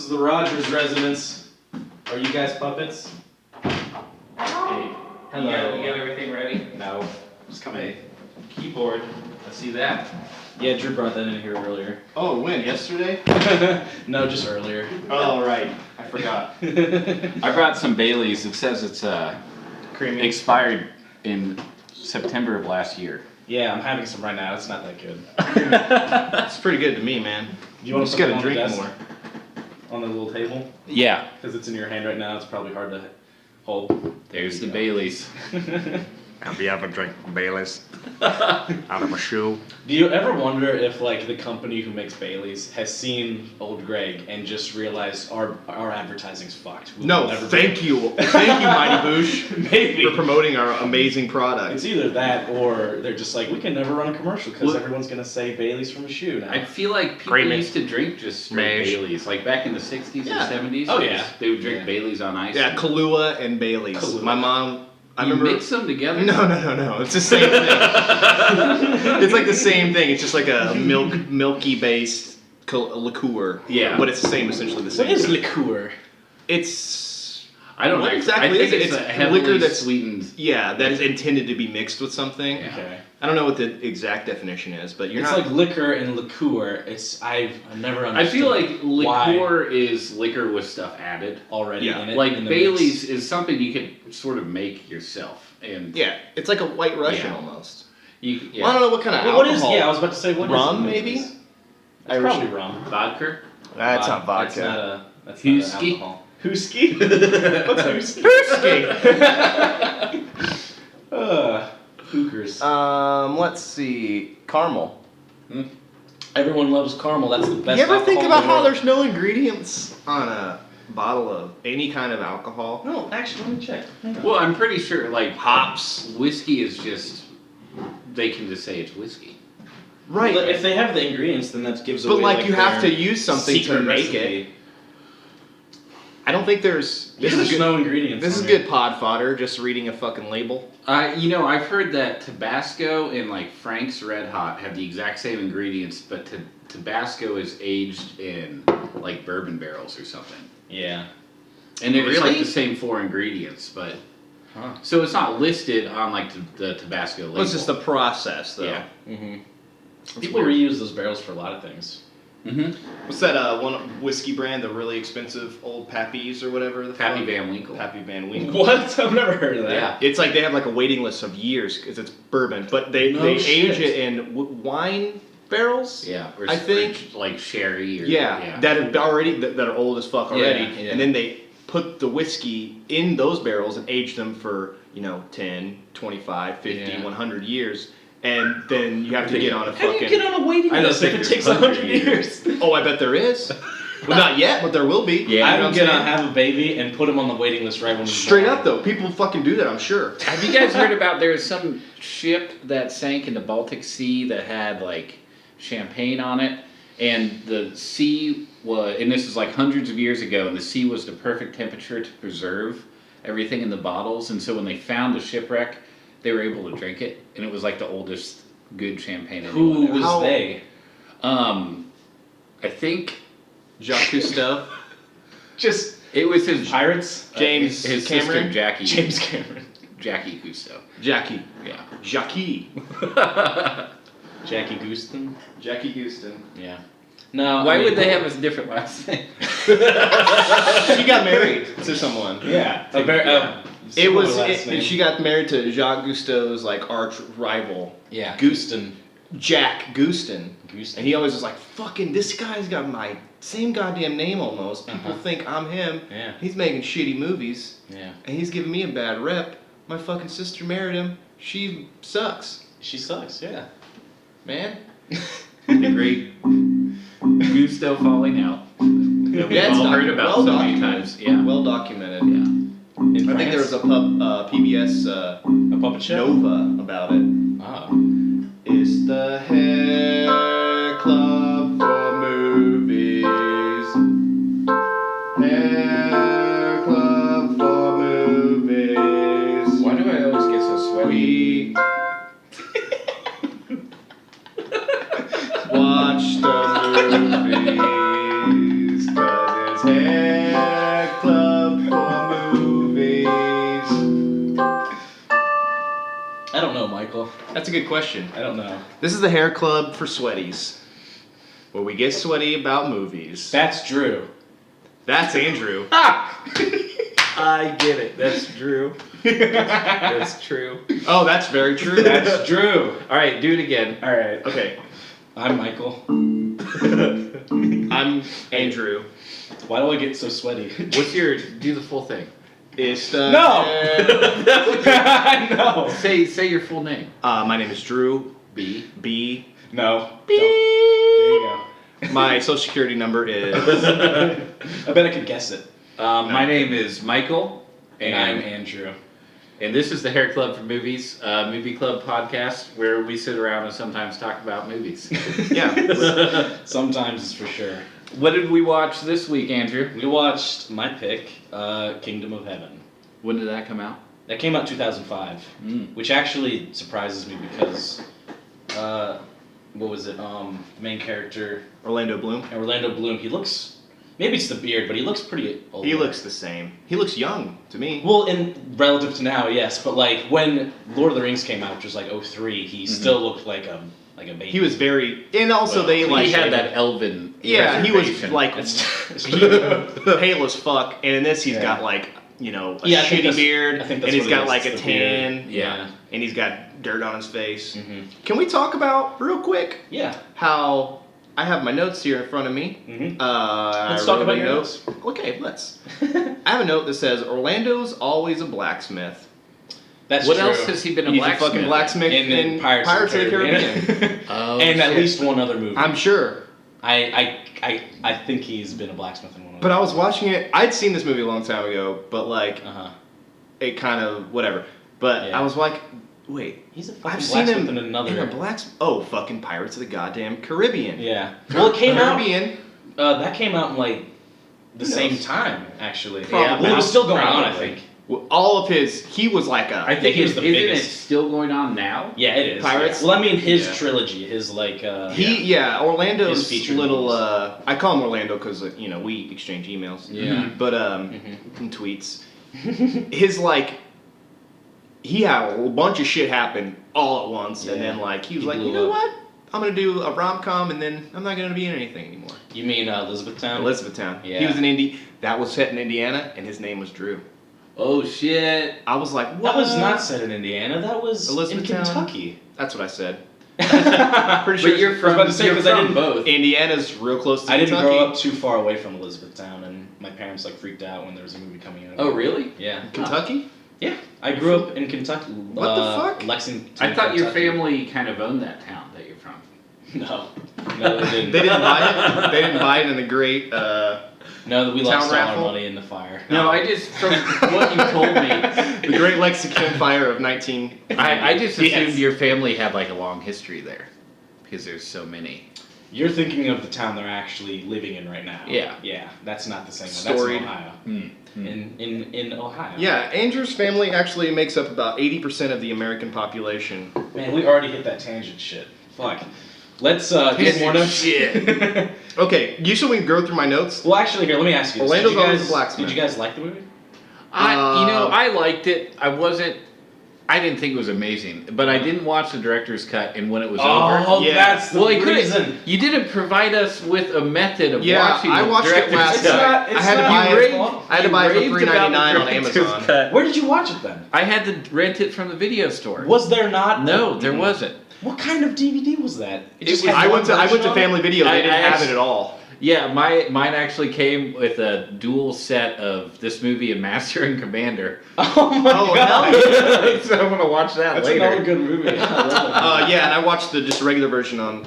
is the Rogers residence. Are you guys puppets? Hey. Hello. You got everything ready? No. Just come in. Keyboard. I see that. Yeah, Drew brought that in here earlier. Oh, when? Yesterday? No, just earlier. Oh, right. I forgot. I brought some Baileys. It says it's Creamy. expired in September of last year. Yeah, I'm having some right now. It's not that good. It's pretty good to me, man. Do you want to just put it gotta on the drink desk? more. On the little table? Yeah. Because it's in your hand right now, it's probably hard to hold. There's the Baileys. Have you ever drank Baileys out of a shoe? Do you ever wonder if, like, the company who makes Baileys has seen Old Greg and just realized our advertising's fucked? No, thank you. Thank you, Mighty Boosh, Maybe. for promoting our amazing product. It's either that or they're just like, we can never run a commercial because everyone's going to say Bailey's from a shoe now. I feel like people Creamy. used to drink just straight Mash. Baileys. Like back in the 60s Yeah. and 70s. Oh, yeah. They would drink Yeah. Baileys on ice. Yeah, Kahlua and Bailey's. Kahlua. My mom, I You remember. mix them together? No. It's the same thing. It's like the same thing. It's just like a milky based liqueur. Yeah. But it's the same, essentially the same. What is thing. liqueur? It's I don't What know. exactly I think is it? it's a It's heavily liquor that's- sweetened. yeah, that is intended to be mixed with something. Yeah. Okay. I don't know what the exact definition is, but you're It's not. like liquor and liqueur. I've never understood. I feel like why liqueur is liquor with stuff added. already Yeah. in it. Like in the Bailey's mix. is something you could sort of make yourself, and Yeah, it's like a White Russian Yeah. almost. you Well, I don't know what kind of Well, what is? alcohol. Yeah, I was about to say what is Rum, it? maybe? It's Irish- probably rum. vodka. That's not That's vodka. not a. That's Husky? not an alcohol. Husky? What's husky? Hookers. Let's see. Caramel. Everyone loves caramel. That's the best. You ever think alcohol in about the how world. there's no ingredients on a bottle of any kind of alcohol? No, actually, let me check. Hang on. Well, I'm pretty sure like Hops. whiskey is just they can just say it's whiskey. Right. Well, if they have the ingredients, then that gives But away. like you have their to use something to secret make it. recipe. I don't think there's. Yeah, This is there's good. no ingredients. This is on here. good pod fodder. Just reading a fucking label. I've heard that Tabasco and like Frank's Red Hot have the exact same ingredients, but Tabasco is aged in like bourbon barrels or something. Yeah. And it's like Really? the same 4 ingredients, but Huh. so it's not listed on like the Tabasco label. Well, it's just the process, though. Yeah. Mm-hmm. People reuse those barrels for a lot of things. Mm-hmm. What's that one whiskey brand? The really expensive old Pappy's or whatever. The Pappy fuck? Van Winkle. Pappy Van Winkle. What? I've never heard of that. Yeah. It's like they have like a waiting list of years because it's bourbon, but they No age shit. it in wine barrels. Yeah. Or I think- like sherry or Yeah, that are already that are old as fuck already, yeah. and then they put the whiskey in those barrels and age them for 10, 25, 50, Yeah. 100 years, and then you have to get on a How do you fucking. get on a waiting I don't list if think it there's takes 100 100 years? Oh, I bet there is. Well, not yet, but there will be. Yeah. I You know would what I'm get on saying? have a baby and put him on the waiting list right when he's Straight born. up though, people fucking do that. I'm sure. Have you guys heard about there was some ship that sank in the Baltic Sea that had like champagne on it, and the sea was, and this is like hundreds of years ago, and the sea was the perfect temperature to preserve everything in the bottles, and so when they found the shipwreck, they were able to drink it, and it was like the oldest good champagne Who anyone was ever. How- they? I think Jacques Cousteau, Just it was his pirates? James his Cameron, sister Jackie. James Cameron. Jackie Cousteau. Jackie, Yeah. Jackie, Jackie Gooston? Jackie Houston. Yeah. No. Why I mean, would they have a different last name? She got married to someone. Yeah. It was. Last name. She got married to Jacques Cousteau's like arch rival, Yeah. Gooston. Jack Gooston. Gooston. And he always was like, fucking, this guy's got my same goddamn name almost. People think I'm him. Yeah. He's making shitty movies. Yeah. And he's giving me a bad rep. My fucking sister married him. She sucks, She sucks, yeah. man. The great Gusto falling out. That we've Yeah, it's all heard about well so many documented. times. Yeah. Well documented. Yeah. I think there was a PBS a puppet show. Nova about it. Oh. It's the Hair Club for movies. Hair Club for movies. Why do I always get so sweaty? We watch the movies 'cause it's Michael? That's a good question. I don't know. This is the Hair Club for Sweaties, where we get sweaty about movies. That's Drew. That's Andrew. I get it. That's Drew. That's true. Oh, that's very true. That's Drew. All right, do it again. All right. Okay. I'm Michael. I'm Andrew. Why do I get so sweaty? What's your? Do the full thing. It's the No! No. Say your full name. My name is Drew. B. B. No. Don't. There you go. My social security number is. I bet I could guess it. My name is Michael, And I'm Andrew. and this is the Hair Club for Movies, movie club podcast where we sit around and sometimes talk about movies. Yeah. Sometimes it's for sure. What did we watch this week, Andrew? We watched my pick, Kingdom of Heaven. When did that come out? That came out 2005, which actually surprises me because, what was it? Main character Orlando Bloom. Orlando Bloom. He looks, maybe it's the beard, but he looks pretty old. He looks the same. He looks young to me. Well, in relative to now, yes, but like when Lord of the Rings came out, which was like 2003, he still looked like a baby. He was very, and also they He like had that elven. Yeah, he was reservation. like That's pale as fuck, and in this he's Yeah. got like a I think shitty that's- beard, I think and that's he's what it got is, like a it's the beard. tan, Yeah. and he's got dirt on his face. Mm-hmm. Can we talk about real quick Yeah. how I have my notes here in front of me? Mm-hmm. Let's talk about your notes. Okay, let's. I have a note that says Orlando's always a blacksmith. That's What true. else has he been a He's blacksmith? a fucking blacksmith in Pirates of the Caribbean. Oh, And at shit. least one other movie. I'm sure. I think he's been a blacksmith in one of them. But I was watching it. I'd seen this movie a long time ago, but like Uh-huh. it kind of whatever. But Yeah. I was like, wait, He's a fucking I've seen blacksmith him in another. in a blacksmith. Oh, fucking Pirates of the goddamn Caribbean. Yeah. Well, it came out. Caribbean. That came out in like the Who same knows? time, actually. Probably. Well, it was still going on, I Probably. think. Well, all of his, he was like a. I think he was isn't the it biggest. still going on now? Yeah, it is. Pirates? Well, I mean, his Yeah. trilogy, his like. Orlando's His featured little. movies. I call him Orlando because we exchange emails. Yeah. But and tweets. His like. He had a bunch of shit happen all at once, and Yeah. then like he was He like, blew you know up. what? I'm gonna do a rom-com, and then I'm not gonna be in anything anymore. You mean Elizabethtown? Elizabethtown. Yeah. He was in Indy. That was set in Indiana, and his name was Drew. Oh shit! I was like, what? That was not set in Indiana. That was in Elizabethtown? Kentucky. That's what I said. But Pretty sure you're I was about from, to say, you're 'cause I from didn't- both. Indiana's real close to I didn't Kentucky. grow up too far away from Elizabethtown, and my parents like freaked out when there was a movie coming out. Oh really? Yeah. Kentucky? Yeah. I grew up in Kentucky. What the fuck? Lexington. I thought your Kentucky. family kind of owned that town that you're from. No. No, they didn't. They didn't buy it. They didn't buy it in the great. No, we Town lost all our raffle? money in the fire. No, I just from what you told me, The Great Lexington Fire of 19. I just assumed Yes. your family had like a long history there because there's so many. You're thinking of the town they're actually living in right now. Yeah. Yeah, that's not the same one. Storied. That's in Ohio. Hmm. In Ohio. Yeah, Andrew's family actually makes up about 80% of the American population. Man, we already hit that tangent shit. Fuck. Let's get more notes. Shit. Okay, you said we can go through my notes. Well, actually, here, let me ask you this. Orlando's Did you always guys- a blacksmith. Did you guys like the movie? I liked it. I didn't think it was amazing, but I didn't watch the director's cut, and when it was over, Oh, Yeah. that's the well, he reason. couldn't. You didn't provide us with a method of Yeah, watching. I the watched it director's last cut. night. I had to not buy your it. fault. I had to buy it for You raved about the $3.99 on director's Amazon. cut. Where did you watch it then? I had to rent it from the video store. Was there not? No, there wasn't. What kind of DVD was that? It was- had I one went to version of it? Family Video. They I didn't have it actually- at all. Yeah, mine actually came with a dual set of this movie and Master and Commander. Oh my Oh, god. hell yeah. So I'm gonna watch that That's later. another good movie. Yeah, and I watched the just regular version on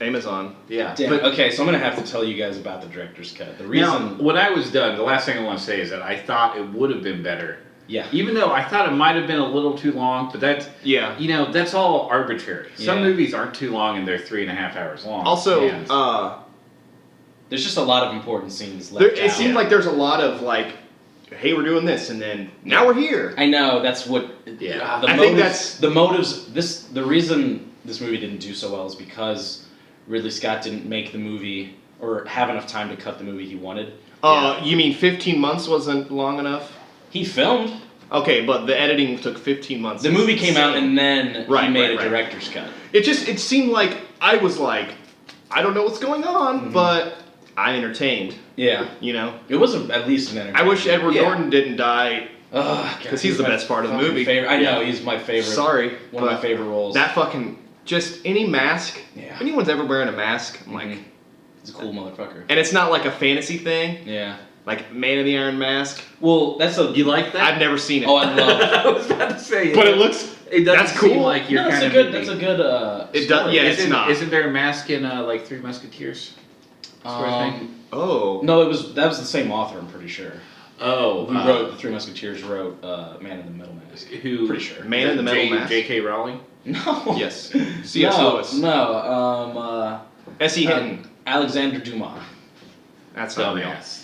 Amazon. Yeah, Damn. but Okay, so I'm gonna have to tell you guys about the director's cut. The now, reason. when I was done, the last thing I want to say is that I thought it would have been better. Yeah. Even though I thought it might have been a little too long, but that's Yeah. that's all arbitrary. Some Yeah. movies aren't too long and they're 3.5 hours long. Also, And- There's just a lot of important scenes there, left it out. seems like there's a lot of like, hey, we're doing this, and then now we're here. I know that's what. Yeah. the I motives, think that's- the motives. The reason this movie didn't do so well is because Ridley Scott didn't make the movie or have enough time to cut the movie he wanted. You mean 15 months wasn't long enough? He filmed. Okay, but the editing took 15 months. The It's movie came out insane. and then Right, he made right, a right. director's cut. It seemed like I was like, I don't know what's going on, but I entertained. Yeah. You know, It was at least an entertainment. I wish Edward Yeah. Norton didn't die. Because he's the best part of the movie. I know, Yeah. he's my favorite. Sorry, One of my but favorite roles. That fucking just any mask. Yeah. If anyone's ever wearing a mask, I'm like, He's a cool motherfucker. and it's not like a fantasy thing, Yeah. like Man of the Iron Mask. Well, that's a. You like that? I've never seen it. Oh, I love. I was about to say. but it looks. It doesn't that's cool. seem like you're No, kind that's a of. good. That's a good. It does. story. Yeah, it's Isn't, not. Isn't there a mask in like Three Musketeers? Sort of thing? Oh. No, that was the same author. I'm pretty sure. Oh, Who wrote the Three Musketeers? Wrote Man in the Middle Mask. Who? Pretty sure. Man in the Middle Mask. J.K. Rowling. No. Yes. C.S. No. Lewis. No. S.E. Hinton. Alexander Dumas. That's not real. Dumbass.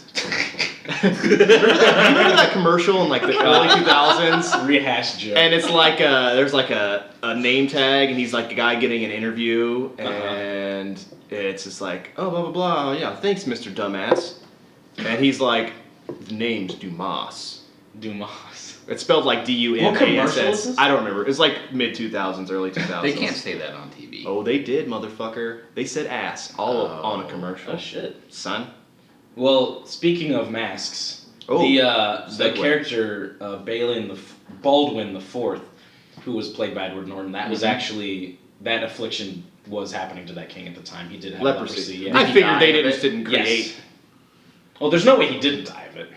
Remember that commercial in like the early 2000s? Rehash joke. And it's like there's like a name tag, and he's like a guy getting an interview, and it's just like, oh, blah, blah, blah, yeah, thanks, Mr. Dumbass. And he's like, the name's Dumas. Dumas. It's spelled like D-U-M-A-S-S. What commercial is this? I don't remember. It's like mid-2000s, early 2000s. They can't say that on TV. Oh, they did, motherfucker. They said ass all on a commercial. Oh shit. Son. Well, speaking of masks, Oh, the segue. character Baldwin the Fourth, who was played by Edward Norton, that was actually that affliction was happening to that king at the time. He did have leprosy. Yeah. I he figured die they of just it? didn't create. Yes. Well, there's no way he didn't die of it.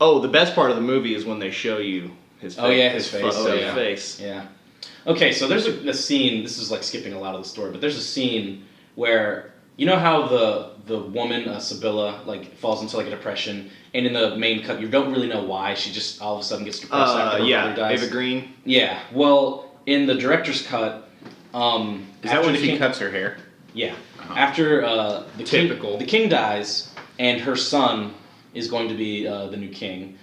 Oh, the best part of the movie is when they show you his face. Oh, yeah, his face. fucked Oh, up yeah. face. Yeah. Okay, so there's a scene. This is like skipping a lot of the story, but there's a scene where you know how the woman Sibylla like falls into like a depression, and in the main cut you don't really know why. She just all of a sudden gets depressed after her brother dies. Ava Green. Yeah. Well, in the director's cut, Is that after when the she king, cuts her hair? Yeah. After Typical. the king dies, and her son is going to be the new king,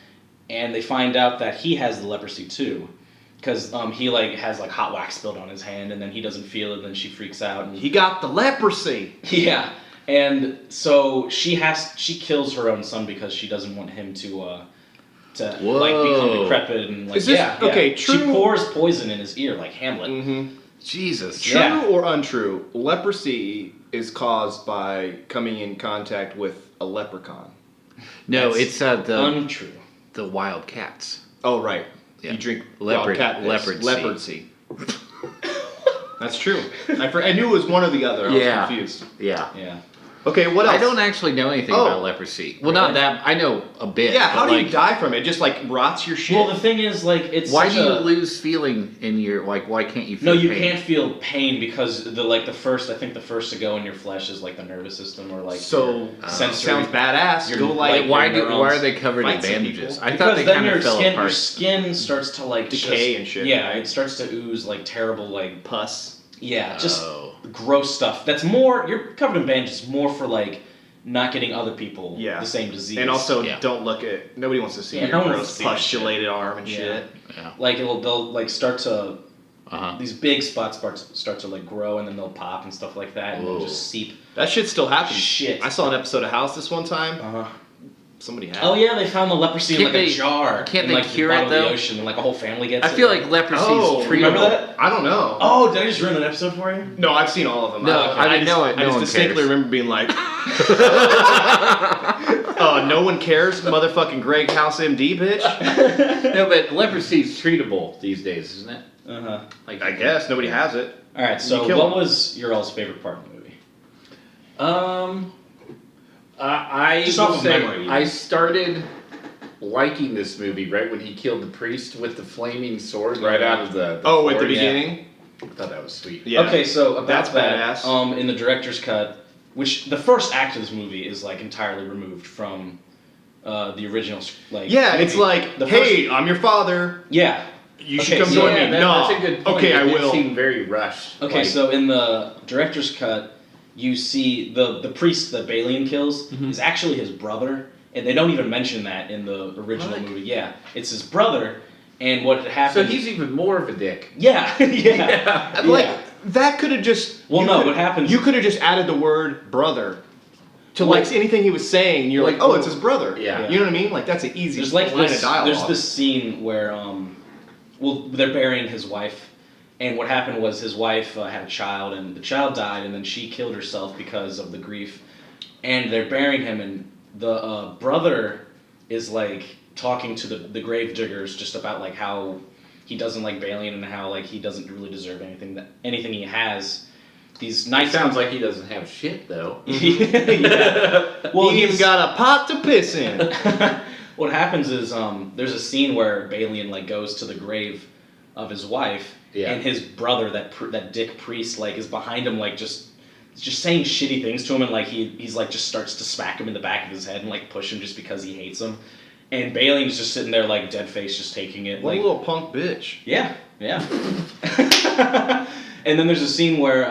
and they find out that he has the leprosy too, because he like has like hot wax spilled on his hand, and then he doesn't feel it, and then she freaks out. And He got the leprosy. yeah, and so she kills her own son because she doesn't want him to like become Whoa. decrepit and like Is this- yeah. okay, She true- pours poison in his ear like Hamlet. Mm-hmm. Jesus. True Yeah. or untrue? Leprosy is caused by coming in contact with a leprechaun. No, That's it's the Untrue. wild cats. Oh right. Yeah. You drink Leopard- wild cat piss. leopard Leopard seed. That's true. I knew it was one or the other. I was Yeah. confused. Yeah. Yeah. Okay, what else? I don't actually know anything Oh. about leprosy. Well, not that. I know a bit. Yeah, how but, do like, you die from it? Just like rots your shit? Well, the thing is, like, it's Why such do you a- lose feeling in your like? Why can't you feel? No, you pain? can't feel pain because the first to go in your flesh is like the nervous system or like so your sensory. sounds badass. Your- Go like, like, Why your do? Why are neurons they covered in fight some bandages? people. I thought Because they then kind your of fell skin, apart. your skin starts to like Decay just- and shit. Yeah, it starts to ooze like terrible like pus. yeah, just Oh. gross stuff. That's more you're covered in bandages more for like not getting other people Yeah. the same disease. And also, Yeah. don't look at. Nobody wants to see Yeah, your no one gross wants to see that pustulated arm and Yeah. shit. Yeah. like they'll like start to Uh-huh. these big spots start to like grow and then they'll pop and stuff like that and they'll Whoa. just seep. That shit still happens. Shit. I saw an episode of House this one time. Uh-huh. Somebody had. Oh yeah, they found the leprosy in Can't like a they- jar. can't in, they like, cure the it, bottom of though? the ocean, and like a whole family gets I it. feel like leprosy Oh, is treatable. remember that? I don't know. Oh, did I just ruin an episode for you? No, I've seen all of them. No, don't I care. didn't know it. I No just one distinctly cares. remember being like, "Oh, no one cares, motherfucking Greg House MD, bitch." No, but leprosy's treatable these days, isn't it? Uh-huh. Like I guess nobody has it. Alright, so You kill what him. was your all's favorite part of the movie? I Just will off of say, memory. I started liking this movie right when he killed the priest with the flaming sword right out of the Oh, at the forest. beginning. I thought that was sweet. Yeah. Okay, so about That's that, badass. in the director's cut, which the first act of this movie is like entirely removed from the original like Yeah, movie. it's like, the "Hey, I'm your father. yeah. You Okay, should come so- join Yeah, me." that- No. that's a good point. Okay, It I did will. seem very rushed. Okay, like- so in the director's cut, you see the priest that Balian kills is actually his brother, and they don't even mention that in the original What? movie. Yeah, it's his brother, and what so happened? he's even more of a dick. yeah, yeah, And, like, that could have just. Well, you no, could- what happens- You could have just added the word brother to like anything he was saying. And you're like, Like, oh, it's his brother. Yeah. You know what I mean? Like that's an easy There's like line this. of dialogue. There's this scene where they're burying his wife, and what happened was his wife had a child, and the child died, and then she killed herself because of the grief, and they're burying him, and the brother is like talking to the grave diggers just about like how he doesn't like Balian and how like he doesn't really deserve anything he has. These nice. Sounds like he doesn't have shit though. Yeah. Well, he even got a pot to piss in. What happens is there's a scene where Balian like goes to the grave of his wife, and his brother, that dick priest, like is behind him, like just saying shitty things to him, and like he's like just starts to smack him in the back of his head and like push him just because he hates him. And Balian's just sitting there like dead face, just taking it. What like, a little punk bitch. Yeah. And then there's a scene where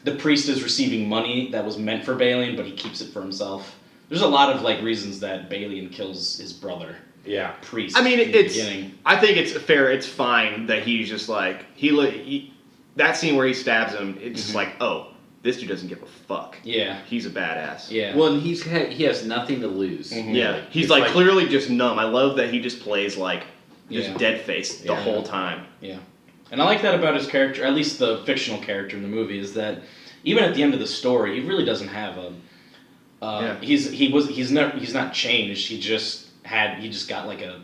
the priest is receiving money that was meant for Balian, but he keeps it for himself. There's a lot of like reasons that Balian kills his brother. Yeah. Priest. I mean, in the beginning. I think it's fair. It's fine that he's just like that scene where he stabs him. It's just like, oh, this dude doesn't give a fuck. Yeah. He's a badass. Yeah. Well, and he has nothing to lose. Mm-hmm. Yeah. He's like clearly just numb. I love that he just plays like just dead faced the whole time. Yeah. And I like that about his character, at least the fictional character in the movie, is that even at the end of the story, he really doesn't have he's not changed. He just got like a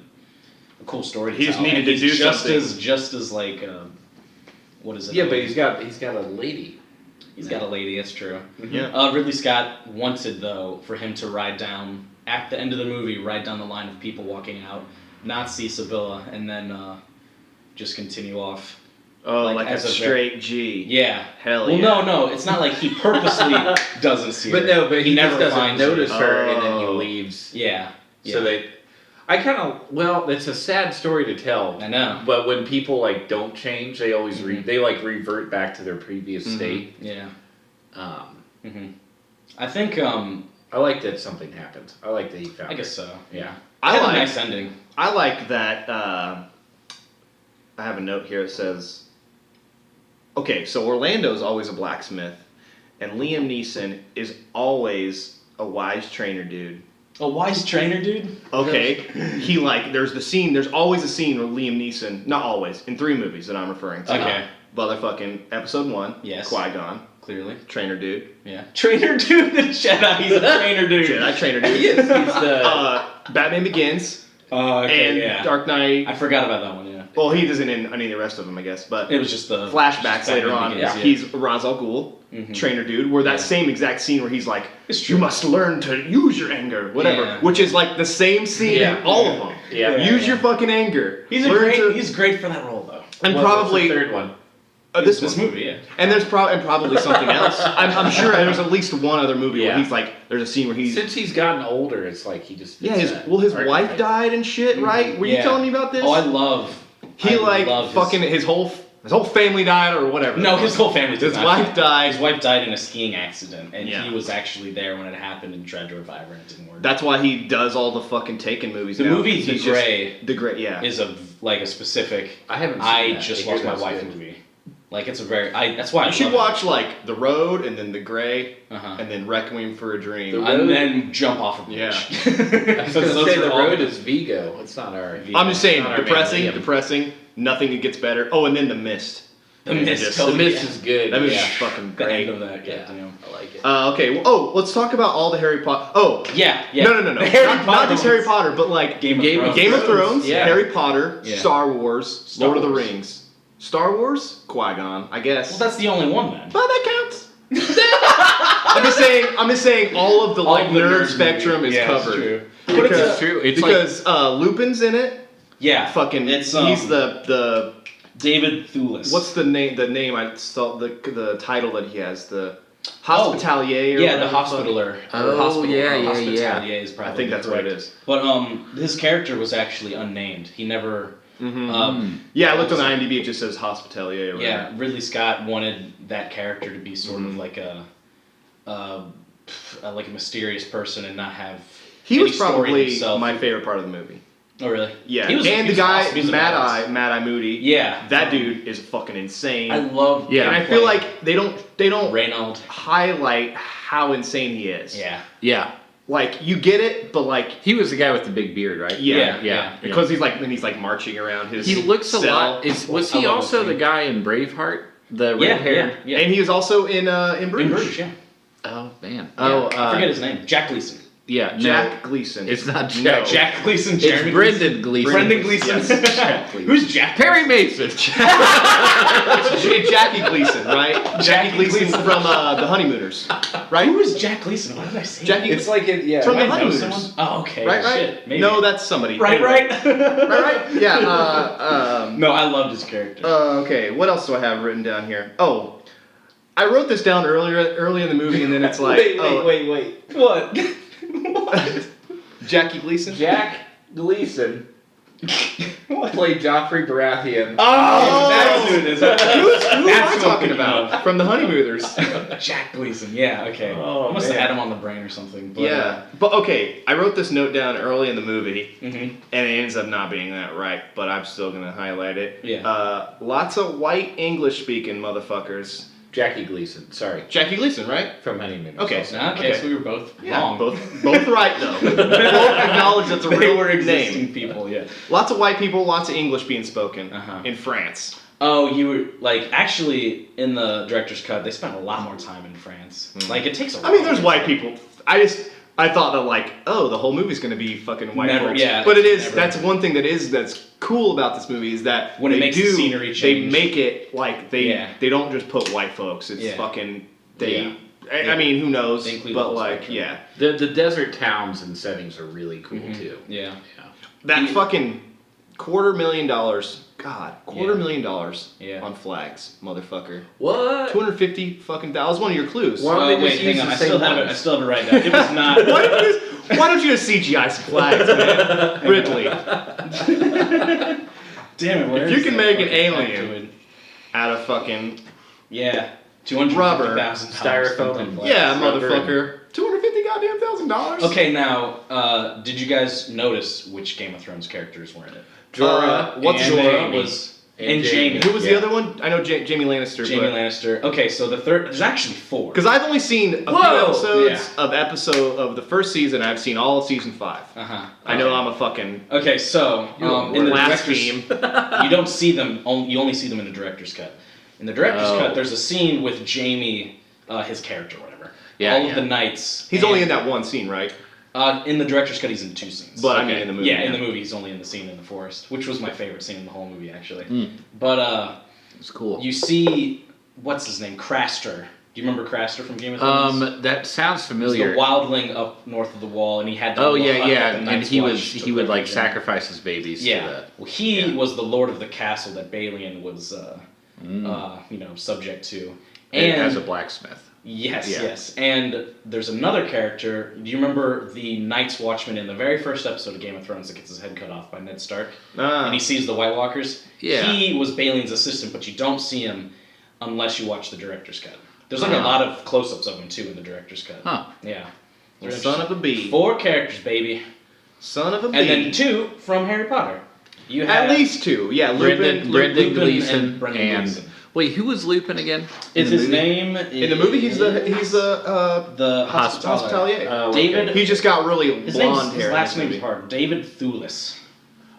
cool story to he tell. Just needed to do something. Just as like what is it? Yeah, but he's got a lady. He's got a lady. That's true. Yeah. Ridley Scott wanted though for him to ride down at the end of the movie, ride down the line of people walking out, not see Sibylla, and then just continue off. Oh, like a straight G. Yeah. Hell yeah. Well, no, it's not like he purposely doesn't see her. But no, but he never just finds doesn't notice her, and then he Oh. leaves. Yeah. So it's a sad story to tell. I know. But when people like don't change, they always they like revert back to their previous state. Yeah. I think I like that something happened. I like that he found. I guess so. Yeah. I Had like a nice ending. I like that. I have a note here that says, okay, so Orlando's always a blacksmith, and Liam Neeson is always a wise trainer dude. A wise trainer dude? Okay, there's always a scene where Liam Neeson, not always, in 3 movies that I'm referring to. Okay. Motherfucking episode 1, Yes. Qui-Gon, Clearly. trainer dude. Yeah. Trainer dude, the Jedi. He's a trainer dude. Jedi trainer dude. He is. He's the. Batman Begins, Okay, and yeah. Dark Knight. I forgot about that one, yeah. Well, he doesn't in any of the rest of them, I guess, but It was just the flashbacks later Batman on. Begins, yeah. He's Ra's al Ghul, trainer dude, where that same exact scene where he's like, It's you true. must learn to use your anger, whatever, Yeah. which is like the same scene in all of them. Yeah. Use your fucking anger. He's great for that role, though. And What's probably the third one. this movie, yeah. And there's probably something else. I'm sure there's at least one other movie where Yeah. he's like, there's a scene where he's Since he's gotten older, it's like he just. yeah, fits his that wife archetype. died and shit, right? Were you Yeah. telling me about this? Oh, I love his whole family died or whatever. No, his whole family did His not. wife died. His wife died in a skiing accident, and Yeah. he was actually there when it happened and tried to revive her, and it didn't work. That's why he does all the fucking Taken movies The now. movie He's The just- Grey The Grey, yeah. is a specific. I haven't seen I that. just I lost hear my that's wife good. movie. Like it's a very. That's why I You should love watch like The Road and then The Grey Uh-huh. and then Requiem for a Dream. The and then jump off a bridge. I was Because gonna those say are the all- road is Vigo. It's not our. I'm just saying, Not our depressing, man, Liam. depressing. Nothing gets better. Oh, and then The Mist. The Mist. The Mist is good. That movie's yeah. fucking The great. end of that. Yeah, Goddamn. I like it. Okay. Well, let's talk about all the Harry Potter. Oh, Yeah. no. Harry Not Potter just Harry ones. Potter, but like Game of Game Thrones. Game of Thrones, Yeah. Harry Potter, Yeah. Star Wars, Star Lord of the Wars. Rings, Star Wars, Qui-Gon, I guess. Well, that's the only one then. But that counts. I'm just saying all of the All like of the nerd nerd spectrum movies. is Yeah, it's covered. true. But Because, it's true. It's because Lupin's in it. Yeah. Fucking, It's he's the David Thewlis. what's the name? The name I saw the title that he has, the Hospitalier. Or Yeah, the whatever Hospitaller. Oh, yeah. Hospitalier is probably I think that's what it correct. is. But his character was actually unnamed. He never. Yeah, I looked on IMDb. It just says Hospitalier. Or Yeah, whatever. Ridley Scott wanted that character to be sort of like a mysterious person and not have. He any was story probably himself. my favorite part of the movie. Oh really? Yeah, He was, and he the was guy awesome. He was a Mad badass. Eye Moody. Yeah, That dude is fucking insane. I love. Yeah, and I feel like they don't Reynald. highlight how insane he is. Yeah. Yeah. like you get it, but like He was the guy with the big beard, right? Yeah. because he's like marching around his. He looks a cell. lot. Was he I love also this the scene. guy in Braveheart? The red Yeah, hair. yeah. And he was also in Bruges. In Bruges, yeah. Oh man. Oh, I forget his name. Jack Gleason. Yeah. Jack Gleason. It's not No. Jack. Jack Gleason. It's Jeremy Brendan Gleeson. Brendan Gleeson. Yes. Jack Gleeson. Who's Jack? Perry Mason. Jackie Gleason, right? Jackie Gleason from The Honeymooners, right? Who is Jack Gleason? Why did I say Jackie. It's like it. Yeah. From that? The Do I know Honeymooners. someone? Oh, okay. Right, right. Shit, maybe. No, that's somebody. Right, Anyway. right. Right. Yeah. No, I loved his character. Okay. What else do I have written down here? Oh, I wrote this down early in the movie, and then it's like, wait. What? What? Jackie Gleason. Jack Gleason played Joffrey Baratheon. Oh, that's who it is. Who am I That's who I'm talking about? From The Honeymooners. Jack Gleason. Yeah. Okay. Oh, I must have man. had him on the brain or something. But, Yeah, but okay. I wrote this note down early in the movie, Mhm. and it ends up not being that right. But I'm still gonna highlight it. Yeah. Lots of white English speaking motherfuckers. Jackie Gleason. Sorry. Jackie Gleason, right? From Honeymooners. Okay. also. Okay, so we were both wrong. Both right though. Both acknowledge that's a They real were existing name. people. Yeah. Lots of white people, lots of English being spoken Uh-huh. in France. Oh, you were like actually in the director's cut. They spent a lot more time in France. Like it takes a. I mean, there's long white time. people. I thought that like, oh, the whole movie's gonna be fucking white Never- folks. yeah, But it is. never. That's one thing that's cool about this movie is that When it they makes the do. scenery They change. make it like Yeah. they don't just put white folks. It's Yeah. fucking they. Yeah. I mean, who knows? They include the But whole like, spectrum. yeah, The desert towns and settings are really cool Mhm. too. Yeah. that The- fucking $250,000. God, $250,000 Yeah. on flags, motherfucker. What? 250 fucking thousand. That was one of your clues. Why don't they wait, just hang use on. the I same still have it. ones? I still have it right now. It was not. Why don't you just CGI some flags, man? Ridley, Damn it! Where If you is can that make an fucking alien- factoid? out of fucking Yeah. $250,000. Styrofoam and yeah, Rubber motherfucker. 250 goddamn $1,000. Okay, now, did you guys notice which Game of Thrones characters were in it? Jorah. What's and Jorah? And Jamie. Who was the Yeah. other one? I know Jamie Lannister. Jamie Lannister. Okay, so the third. There's actually 4. Because I've only seen a few Whoa! episodes of the first season. I've seen all of season 5. Uh-huh. I know I'm a fucking Okay, so in the last director's, team. you don't see them. You only see them in the director's cut. In the director's Oh. cut, there's a scene with Jamie, his character, whatever. Yeah, all yeah. of the knights. He's only in that one scene, right? In the director's cut, he's in 2 scenes. But I mean in the movie, Yeah, in yeah. the movie, he's only in the scene in the forest, which was my favorite scene in the whole movie, actually. Mm. But It's cool. you see, what's his name, Craster. Do you remember Craster from Game of Thrones? That sounds He's familiar. the wildling up north of the wall, and he had. To Oh look yeah, up yeah, at the and Night's he Watch to would like liberate them. sacrifice his babies. To Yeah. the, Well, he yeah. was the lord of the castle that Balin was, subject to. and And as a blacksmith. yes, Yeah. yes. And there's another character. Do you remember the Night's Watchman in the very first episode of Game of Thrones that gets his head cut off by Ned Stark? Ah. And he sees the White Walkers? Yeah. He was Balin's assistant, but you don't see him unless you watch the director's cut. There's like a Huh. lot of close-ups of him too in the director's cut. Huh. Yeah. Well, son of a bee. 4 characters, baby. Son of a bee. And then 2 from Harry Potter. You At have least 2. Yeah, Lupin. Brendan Lupin Gleeson and Brendan Gleeson. wait, who was Lupin again? Is in the his movie? name In the movie, he's the the hospitalier. Oh, okay. David. He just got really His blonde hair. his in last this name movie. is hard. David Thewlis.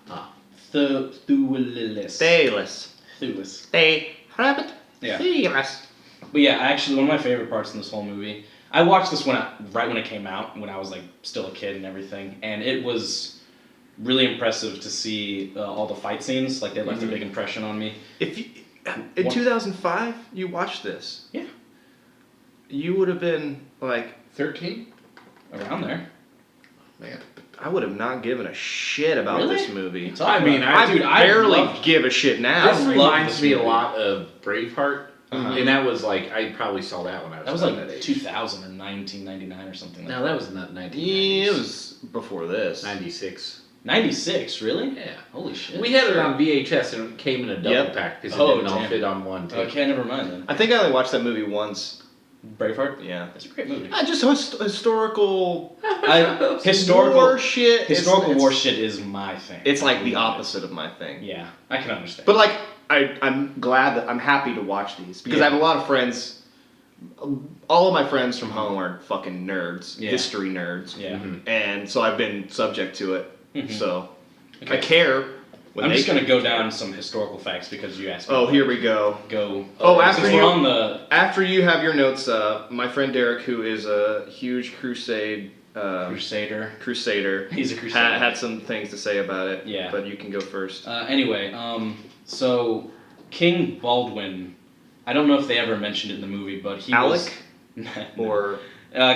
Ah. Thewlis. Stayless. Thewlis. Stay. Rabbit. Yeah. Stayless. But yeah, actually, one of my favorite parts in this whole movie. I watched this right when it came out, when I was like still a kid and everything, and it was really impressive to see all the fight scenes. Like they left a big impression on me. If you, in What? 2005, you watched this. Yeah. You would have been like, 13? Around there. Man. I would have not given a shit about Really? this movie. Talk I mean, about- I barely loved- give a shit now. This love reminds this me a movie. lot of Braveheart. Uh-huh. And that was like, I probably saw that when I was That was about like that age. 2000 or 1999 or something. Like No, that was not 1990s. Yeah, it was before this. 96. 96, really? Yeah. Holy shit. We had it on VHS and it came in a double Yep. pack because it Oh, didn't all damn. fit on one tape. Okay, never mind then. I think I only watched that movie once. Braveheart? Yeah. That's a great movie. Just historical Historical war shit. Historical It's- war shit is my thing. It's like the opposite of my thing. Yeah, I can understand. But like, I'm glad that I'm happy to watch these because Yeah. I have a lot of friends. all of my friends from home are fucking nerds, Yeah. history nerds. Yeah. And so I've been subject to it. So Okay. I care. When I'm they just gonna go down some historical facts because you asked me. Oh, here we go. Go. Oh, Since we're on the. after you have your notes up, my friend Derek, who is a huge crusader, He's a crusader. had some things to say about it. Yeah. But you can go first. Anyway, so King Baldwin, I don't know if they ever mentioned it in the movie, but he Alec? was. Or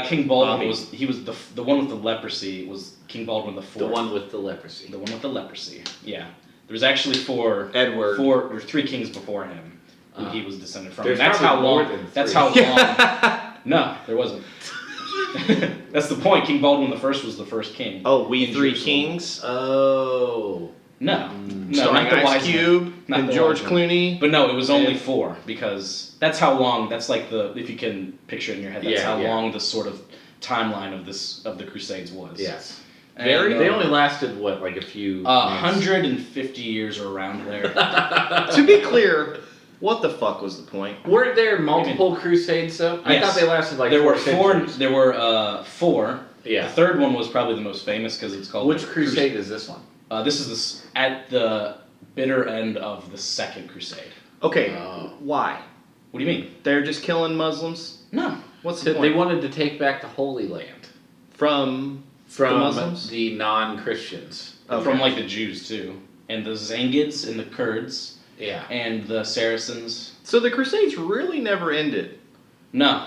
King Baldwin Bobby. was the one with the leprosy was King Baldwin the Fourth. The one with the leprosy. The one with the leprosy. Yeah. There was actually four. Edward. There were 3 kings before him who he was descended from. There's And that's probably how more long. than That's 3. how long. No, there wasn't. That's the point. King Baldwin the First was the first king. Oh, We in Three Jerusalem. Kings, No, no, starring not the Ice wise men. Cube Not and the George wise men. Clooney. But no, it was only Yeah. 4 because that's how long. That's like if you can picture it in your head. That's Yeah, how yeah. long the sort of timeline of the Crusades was. Yes. And, They only lasted what, like a few. 150 years or around there. To be clear, what the fuck was the point? Weren't there multiple crusades though? I Yes. thought they lasted like there 4 were 4. centuries. There were 4. Yeah. The third one was probably the most famous because it's called. Which crusade is this one? This is at the bitter end of the Second Crusade. Okay, Oh. why? What do you mean? They're just killing Muslims? No. What's the They point? wanted to take back the Holy Land From from the Muslims? the non-Christians. Okay. From like the Jews too, and the Zangids and the Kurds Yeah. and the Saracens. So the Crusades really never ended. No.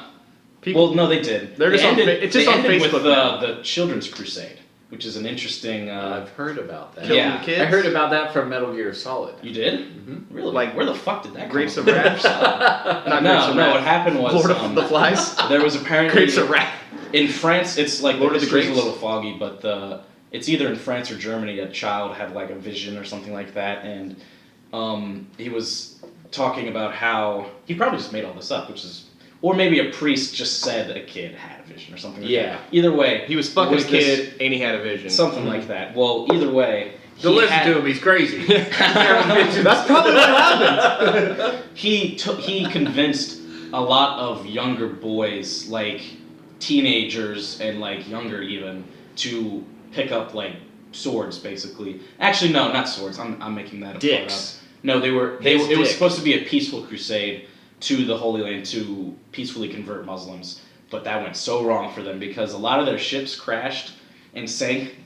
People, Well, no, they did. They're They just on ended, it's just they on ended Facebook with now. the Children's Crusade, which is an interesting. I've heard about that. Killing yeah. the kids. I heard about that from Metal Gear Solid. You did? Mhm. Really? Like Where the fuck did that Grapes come of from? Wrath? Not Grapes No, of no. Wrath. What happened was Lord of the Flies? there was apparently Grapes of Wrath. in France. It's like Lord the of the history's a Grapes? little foggy, but it's either in France or Germany. A child had like a vision or something like that, and he was talking about how he probably just made all this up, which is, or maybe a priest just said that a kid had a vision or something. Like Yeah. that. Either way, He was fucking was a this- kid and he had a vision. something like that. Well, either way, Don't he listen had- to him, he's crazy. That's probably what happened. he convinced a lot of younger boys, like teenagers and like younger even, to pick up like swords basically. Actually, no, not swords. I'm making that part Dicks. up. No, it was dick. supposed to be a peaceful crusade to the Holy Land to peacefully convert Muslims, but that went so wrong for them because a lot of their ships crashed and sank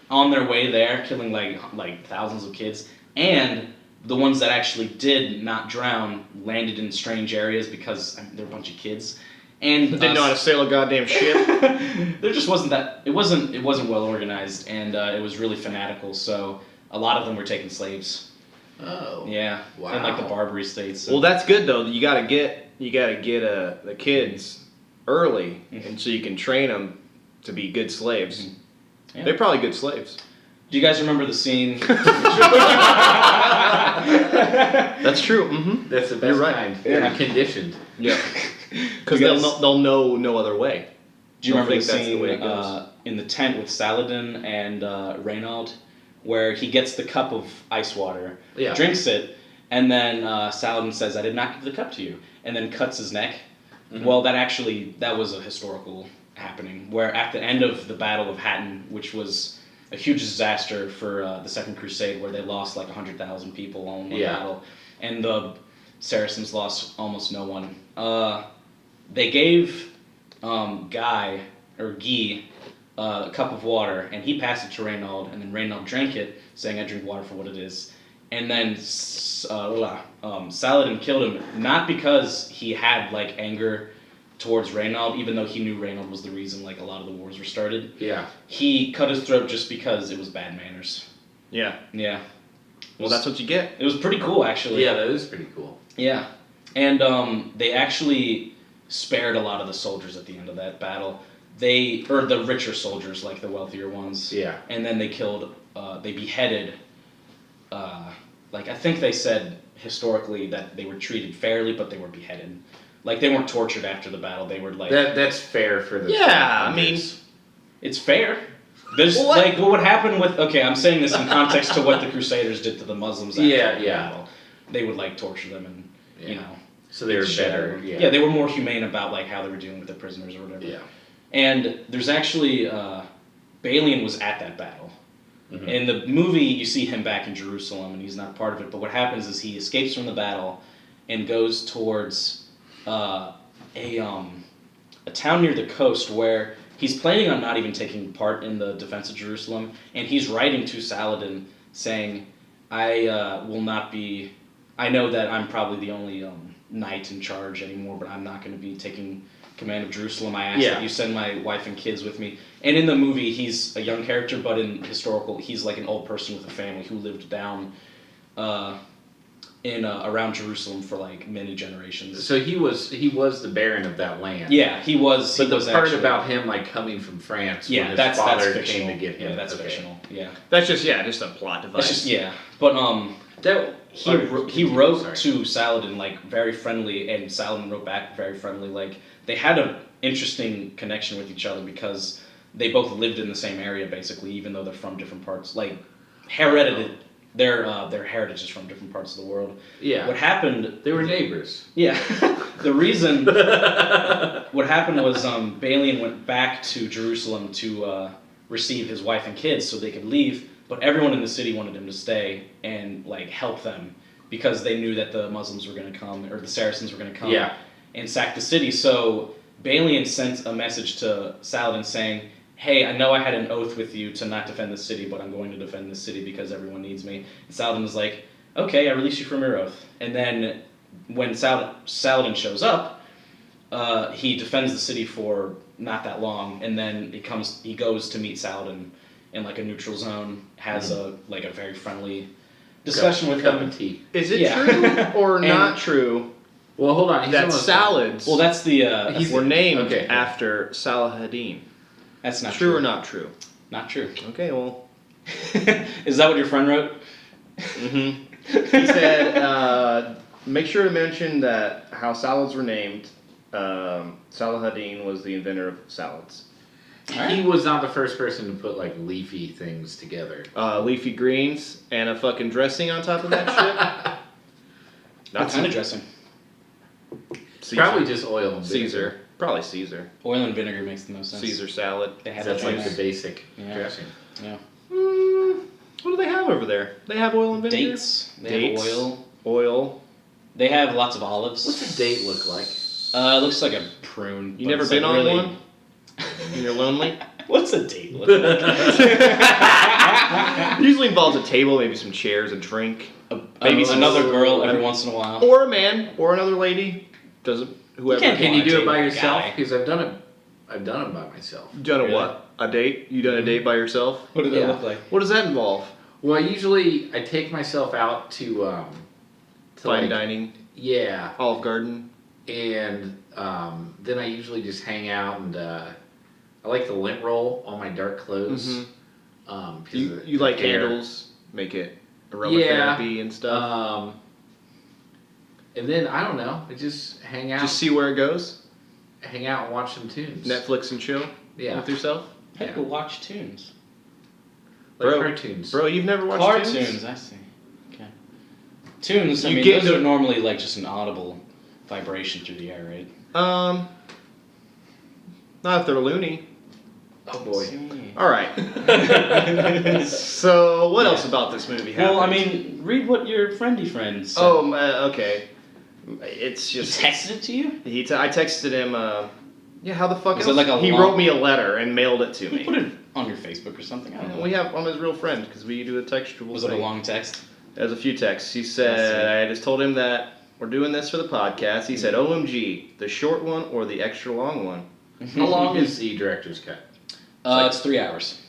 on their way there, killing like thousands of kids, and the ones that actually did not drown landed in strange areas because they're a bunch of kids, and Didn't know how to sail a goddamn ship. there just wasn't that. It wasn't well organized, and it was really fanatical. So a lot of them were taking slaves. Oh. Yeah, in like the Wow. Barbary states. So. Well, that's good though. You gotta get the kids early, and so you can train them to be good slaves. Yeah. They're probably good slaves. Do you guys remember the scene? That's true. Mm-hmm. That's the best You're right. kind. Yeah. They're conditioned. Yeah. Because You guys- they'll know no other way. Do you They'll remember the think that's the scene way it goes. in the tent with Saladin and Reynald, where he gets the cup of ice water, Yeah. drinks it, and then Saladin says, "I did not give the cup to you," and then cuts his neck. Mhm. Well, that was a historical happening, where at the end of the Battle of Hattin, which was a huge disaster for the Second Crusade, where they lost like 100,000 people on one Yeah. battle, and the Saracens lost almost no one. They gave Guy a cup of water, and he passed it to Reynald, and then Reynald drank it, saying, "I drink water for what it is." And then Saladin killed him, not because he had like anger towards Reynald, even though he knew Reynald was the reason like a lot of the wars were started. Yeah. He cut his throat just because it was bad manners. Yeah. Yeah. Well, that's what you get. It was pretty cool, actually. Yeah, that is pretty cool. Yeah. And they actually spared a lot of the soldiers at the end of that battle. Or the richer soldiers, like the wealthier ones. Yeah. And then they beheaded, I think they said historically that they were treated fairly, but they were beheaded. Like, they weren't tortured after the battle, they were like... That's fair for the. Yeah, I mean, It's fair. There's, Well, what- what happened with... Okay, I'm saying this in context to what the Crusaders did to the Muslims after Yeah, the yeah. battle. They would, torture them and, Yeah. So they were better. Yeah, they were more humane about like how they were dealing with the prisoners or whatever. Yeah. And there's actually Balian was at that battle. Mm-hmm. In the movie, you see him back in Jerusalem, and he's not part of it. But what happens is he escapes from the battle and goes towards a town near the coast where he's planning on not even taking part in the defense of Jerusalem. And he's writing to Saladin saying, I will not be... I know that I'm probably the only knight in charge anymore, but I'm not going to be taking command of Jerusalem. I ask that you send my wife and kids with me. And in the movie, he's a young character, but in historical, he's like an old person with a family who lived down in around Jerusalem for like many generations. So he was the baron of that land. Yeah, he was. But he the was part actually, about him like coming from France, yeah, when his that's father fictional. came to get him. Yeah, that's fictional. Yeah, That's just a plot device. that's just but he wrote Sorry. to Saladin like very friendly, and Saladin wrote back very friendly. Like they had an interesting connection with each other because they both lived in the same area basically, even though they're from different parts. Like heredited their heritage is from different parts of the world. Yeah. What happened? They were neighbors. Yeah. The reason what happened was Balian went back to Jerusalem to receive his wife and kids so they could leave, but everyone in the city wanted him to stay and like help them because they knew that the Muslims were going to come or the Saracens were going to come and sack the city. So Balian sent a message to Saladin saying, hey, I know I had an oath with you to not defend the city, but I'm going to defend the city because everyone needs me. And Saladin was like, okay, I release you from your oath. And then when Saladin shows up, he defends the city for not that long, and then he goes to meet Saladin in like a neutral zone, has a very friendly discussion with him. Tea. Is it true or not true Well, hold on. He's that almost salads Well, that's the were named okay. after Saladin? that's not True or not true? Not true. Okay, well. Is that what your friend wrote? Mm-hmm. He said, make sure to mention that how salads were named. Saladin was the inventor of salads. He was not the first person to put like leafy things together. Leafy greens and a fucking dressing on top of that shit. What kind of dressing? Caesar. Probably just oil and vinegar. Caesar. Probably Caesar. Oil and vinegar makes the most sense. Caesar salad. They had That's that in like the there. basic Yeah. dressing. Yeah. What do they have over there? They have oil and vinegar? Dates. They have oil. Oil. They have lots of olives. What's a date look like? It looks like a prune. You but never it's, been like, on really... one? When you're lonely? What's a date look like? Usually involves a table, maybe some chairs, a drink. Maybe another girl every once in a while. Or a man, or another lady. Doesn't whoever. can't Can you do it by Guy. yourself? Because I've done it by myself. You done Really? a what? A date? You done a date by yourself? What do they Yeah. look like? What does that involve? Well, usually I take myself out to Fine like, dining, yeah, Olive Garden. and then I usually just hang out and I like the lint roll on my dark clothes. Mm-hmm. 'Cause You the like hair. candles, make it aromatherapy and stuff. And then I don't know, I just hang out, Just see where it goes. hang out and watch some tunes. Netflix and chill Yeah, with yourself. I could watch tunes. like Bro. cartoons. Bro, you've never watched Cartoons, Tunes? I see. Okay. Tunes, I You mean, get those to- are normally like just an audible vibration through the air, right? Not if they're loony. Oh boy. All right. So, what else about this movie happened? Well, I mean, read what your friendy friend said. Oh, okay. It's He just. texted it to you? I texted him. Yeah, how the fuck Was it else? like a he long- wrote me a letter and mailed it to You me. put it on your Facebook or something. I don't know. We have. I'm his real friend because we do a textual. Was it a thing. long text? There's a few texts. He I see. said, I just told him that we're doing this for the podcast. He said, OMG, the short one or the extra long one? How long is the director's cut? It's 3 hours.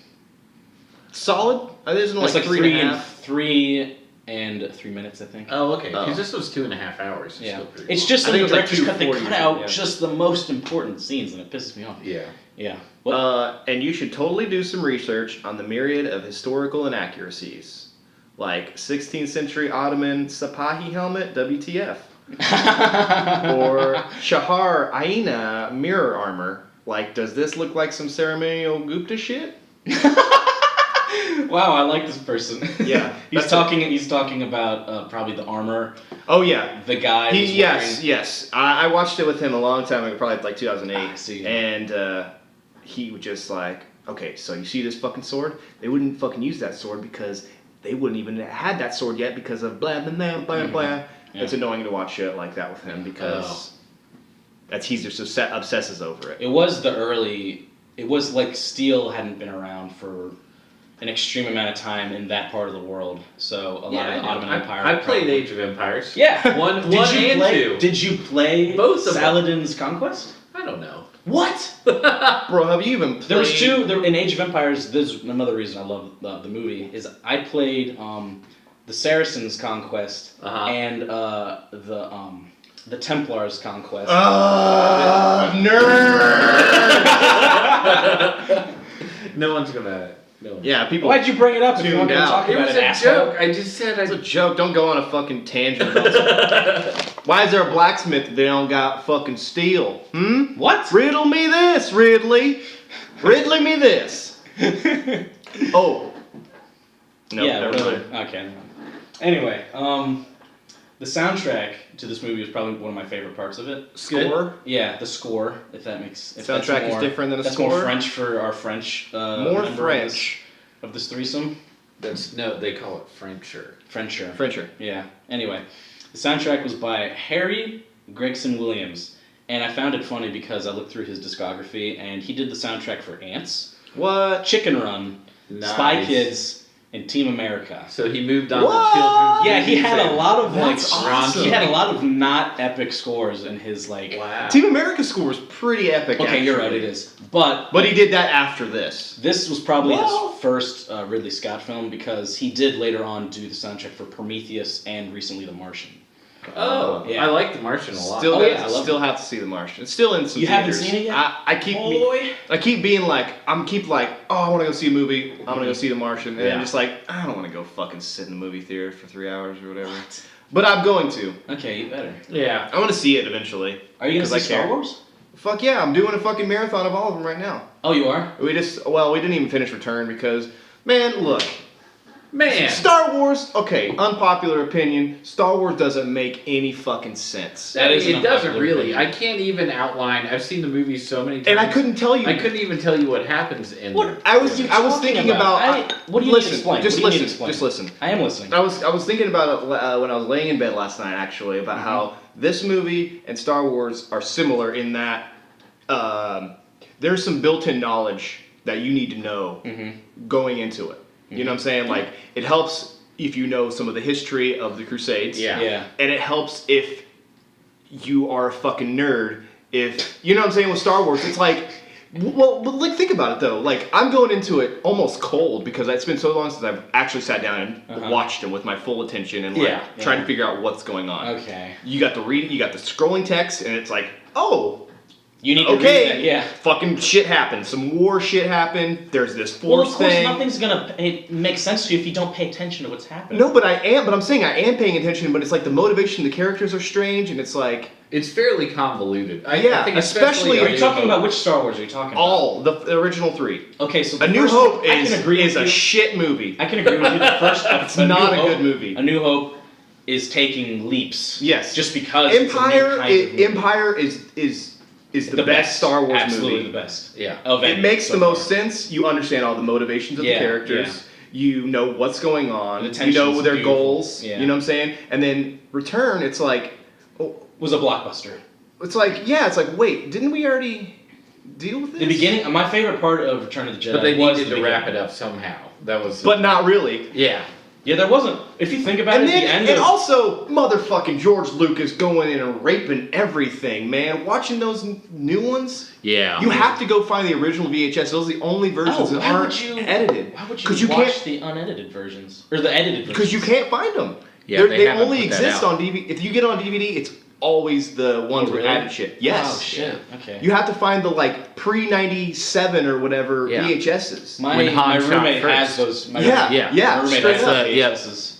Solid? Isn't it It's like three and a half? 3 and 3 minutes, I think. Oh, okay. Because Oh. this was 2.5 hours. It's Yeah, still pretty it's long. just I in think the it was like director's cut. They 2:40 cut or out something, yeah. just the most important scenes, and it pisses me off. Yeah. Yeah. Well, And you should totally do some research on the myriad of historical inaccuracies. Like 16th century Ottoman Sipahi helmet, WTF. Or Shahar Aina mirror armor. Like, does this look like some ceremonial Gupta shit? Wow, I like this person. Yeah, he's that's talking. He's talking about probably the armor. Oh yeah. The guy. was Yes. I watched it with him a long time ago, probably like 2008. I see. And he would just like, okay, so you see this fucking sword? They wouldn't fucking use that sword because they wouldn't even have had that sword yet because of blah blah blah blah blah. Yeah. It's annoying to watch shit like that with him because he's just obsesses over it. It was the early. It was like steel hadn't been around for an extreme amount of time in that part of the world. So a lot of the Ottoman Empire. I played Age of Empires. Yeah. One Did you and play, two. Did you play Both of them. Saladin's Conquest? I don't know. What? Bro, have you even played? There was two. In Age of Empires, there's another reason I love the movie, is I played the Saracens' Conquest and the Templars' Conquest. Nerd! No one's gonna. No. Yeah, people. Why'd you bring it up if you weren't tuned going to out. talk It about was it, a asshole? joke. I just said It's a joke. Don't go on a fucking tangent about something. Why is there a blacksmith if they don't got fucking steel? What? Riddle me this, Ridley. Ridley me this. Oh. No, Yeah, never whatever. mind. Okay. Never mind. Anyway, the soundtrack to this movie is probably one of my favorite parts of it. Score? Yeah, the score. If that makes. If Soundtrack that's is more, different than a that's score? more French for our French. More member French. of this threesome. they call it Frencher. Frencher. Frencher. Yeah. Anyway, the soundtrack was by Harry Gregson Williams, and I found it funny because I looked through his discography, and he did the soundtrack for Ants, What? Chicken Run, Spy Kids, and Team America. So he moved on What? to children's. Yeah, he had a lot of That's awesome. he had a lot of not epic scores in his like. Wow. Team America score was pretty epic. Okay, you're right. actually. It is, but But he did that after this. this was probably Well- his first Ridley Scott film because he did later on do the soundtrack for Prometheus and recently The Martian. Oh, Yeah. I like The Martian a lot. Still, Oh, yeah, I love still have to see The Martian. It's still in some You haven't theaters. seen it yet? I keep Boy. I keep being like, oh, I want to go see a movie. I'm gonna go see The Martian, and I'm Yeah. just like, I don't want to go fucking sit in the movie theater for 3 hours or whatever. But I'm going to. Okay, you better. Yeah. I want to see it eventually. Are you gonna 'Cause I see Star care. Wars? Fuck yeah, I'm doing a fucking marathon of all of them right now. Oh, you are. We didn't even finish Return because, man, look. Man. Star Wars, okay, unpopular opinion, Star Wars doesn't make any fucking sense. That is an it doesn't unpopular really. opinion. I can't even outline. I've seen the movie so many times. And I couldn't tell you. I couldn't even tell you what happens in What? there. I was What are you thinking talking about. about? What do you need to listen, explain? Just What do you need listen. to explain? Just listen. I am listening. I was thinking about it when I was laying in bed last night, actually, about Mm-hmm. how this movie and Star Wars are similar in that there's some built-in knowledge that you need to know going into it. You know what I'm saying? Like, it helps if you know some of the history of the Crusades. Yeah. Yeah. And it helps if you are a fucking nerd. If you know what I'm saying with Star Wars, it's like, well, but like think about it though. Like I'm going into it almost cold because it's been so long since I've actually sat down and watched them with my full attention and like Yeah. trying to figure out what's going on. Okay. You got the reading, you got the scrolling text, and it's like, oh, You need to okay, read that. Yeah. fucking shit happened. Some war shit happened. There's this force Well, of course, thing. nothing's gonna make sense to you if you don't pay attention to what's happening. No, but I'm saying I am paying attention, but it's like the motivation, the characters are strange, and it's like It's fairly convoluted. Yeah, I think especially- Are you talking about which Star Wars are you talking about? all the original three. Okay, so the A New first Hope one, I can agree is with a you. shit movie. I can agree with you. The first, It's not a good movie. A New Hope is taking leaps. Yes. Just because it's a new kind of movie. Empire is the best Star Wars Absolutely movie. the best. Yeah. Of It any makes so the most far. sense. You understand all the motivations of the Yeah, characters. You know what's going on. The You know tension's their beautiful. goals. Yeah. You know what I'm saying? And then Return, it's like, Was a blockbuster. it's like wait, didn't we already deal with this? The beginning. My favorite part of Return of the Jedi But they was needed the to wrap beginning. it up somehow. That was. But not really. Yeah. Yeah, there wasn't. If you think about And it, then, at the end and of also, motherfucking George Lucas going in and raping everything, man. Watching those new ones, Yeah. you have to go find the original VHS. Those are the only versions that why would aren't you- edited. Why would 'Cause you watch can't, the unedited versions or the edited versions? because you can't find them. Yeah, they haven't only put that exist out. on DVD. If you get on DVD, it's always the ones with really? added shit. Yes. Oh shit. Okay. You have to find the like pre-97 or whatever Yeah. VHSs. My When Han shot roommate first. has those. My Yeah, roommate, yeah, My roommate straight has up. those Yeah. VHSs.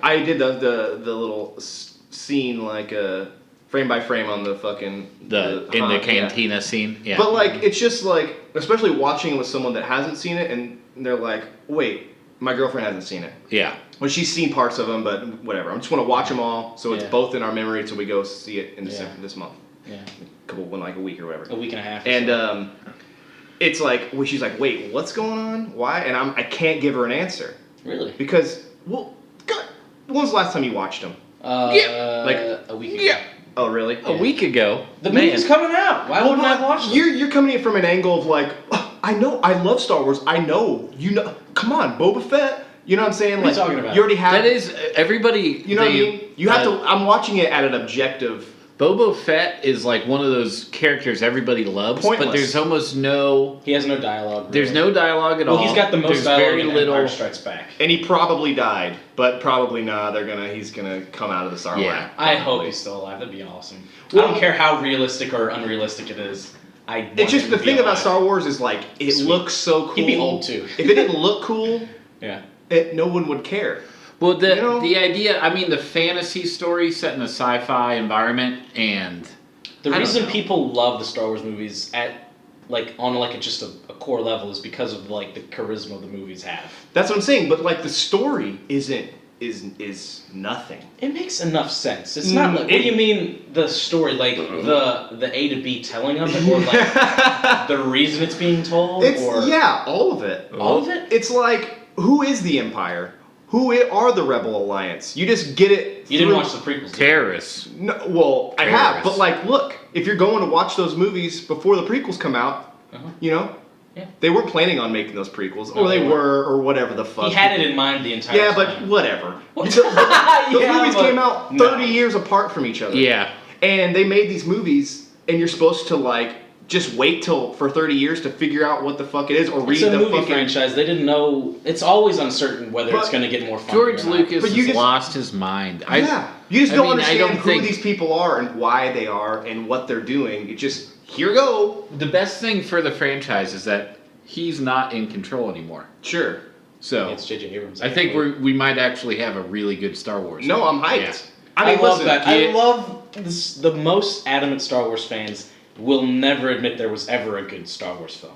I did the little scene like frame by frame on the fucking in the yeah. cantina scene. Yeah. But like, it's just like, especially watching it with someone that hasn't seen it, and they're like, "Wait, my girlfriend hasn't seen it." Yeah. Well, she's seen parts of them, but whatever. I just want to watch them all, so it's both in our memory until we go see it in this month. Yeah. Like a week or whatever. A week and a half. And it's like, she's like, "Wait, what's going on? Why?" And I can't give her an answer. Really? Because, well, God, when was the last time you watched them? Like a week ago. Yeah. Oh, really? A week ago. The movie's coming out. Why wouldn't I watch it? You're coming in from an angle of like, oh, I know, I love Star Wars. I know, you know. Come on, Boba Fett. You know what I'm saying? What are you talking about? You already have. That is everybody. You know what I mean? You have to. I'm watching it at an objective. Boba Fett is like one of those characters everybody loves, Pointless. but there's almost no. He has no dialogue. There's no dialogue at all. Well, he's got the most there's dialogue very in little. Empire Strikes Back. And he probably died, but probably not. He's gonna come out of the Star Wars. Yeah. I hope he's still alive. That'd be awesome. Well, I don't care how realistic or unrealistic it is. It's just the thing about Star Wars is like it Sweet. looks so cool. He'd be old too. If it didn't look cool, Yeah. no one would care. Well, You know? the idea. I mean, the fantasy story set in a sci-fi environment, and The I don't reason know. people love the Star Wars movies on just a core level is because of like the charisma the movies have. That's what I'm saying. But like the story is nothing. It makes enough sense. It's not like, what do you mean the story? Like the A to B telling of it, or like the reason it's being told? All of it. All of it? It's like, who is the Empire? Who are the Rebel Alliance? You just get it. You didn't watch the prequels. did you? terrorists. No, well, I have, Terrorists. but like, look, if you're going to watch those movies before the prequels come out, you know, Yeah. they weren't planning on making those prequels, No, or they they were, or whatever the fuck. He had it in mind the entire Yeah, time. but whatever. What? Those Yeah, movies but came out 30 no. years apart from each other. Yeah. And they made these movies, and you're supposed to like just wait for 30 years to figure out what the fuck it is, or It's read a the movie fucking franchise. They didn't know. It's always uncertain whether it's But going to get more fun. George or not. Lucas But you has just- lost his mind. Yeah, you just I don't mean, I understand don't who think- these people are and why they are and what they're doing. It just here you go. The best thing for the franchise is that he's not in control anymore. Sure. So It's J.J. Abrams. I think we might actually have a really good Star Wars. No, I'm hyped. Yeah. I mean, love listen, that. I get- love this. The most adamant Star Wars fans will never admit there was ever a good Star Wars film.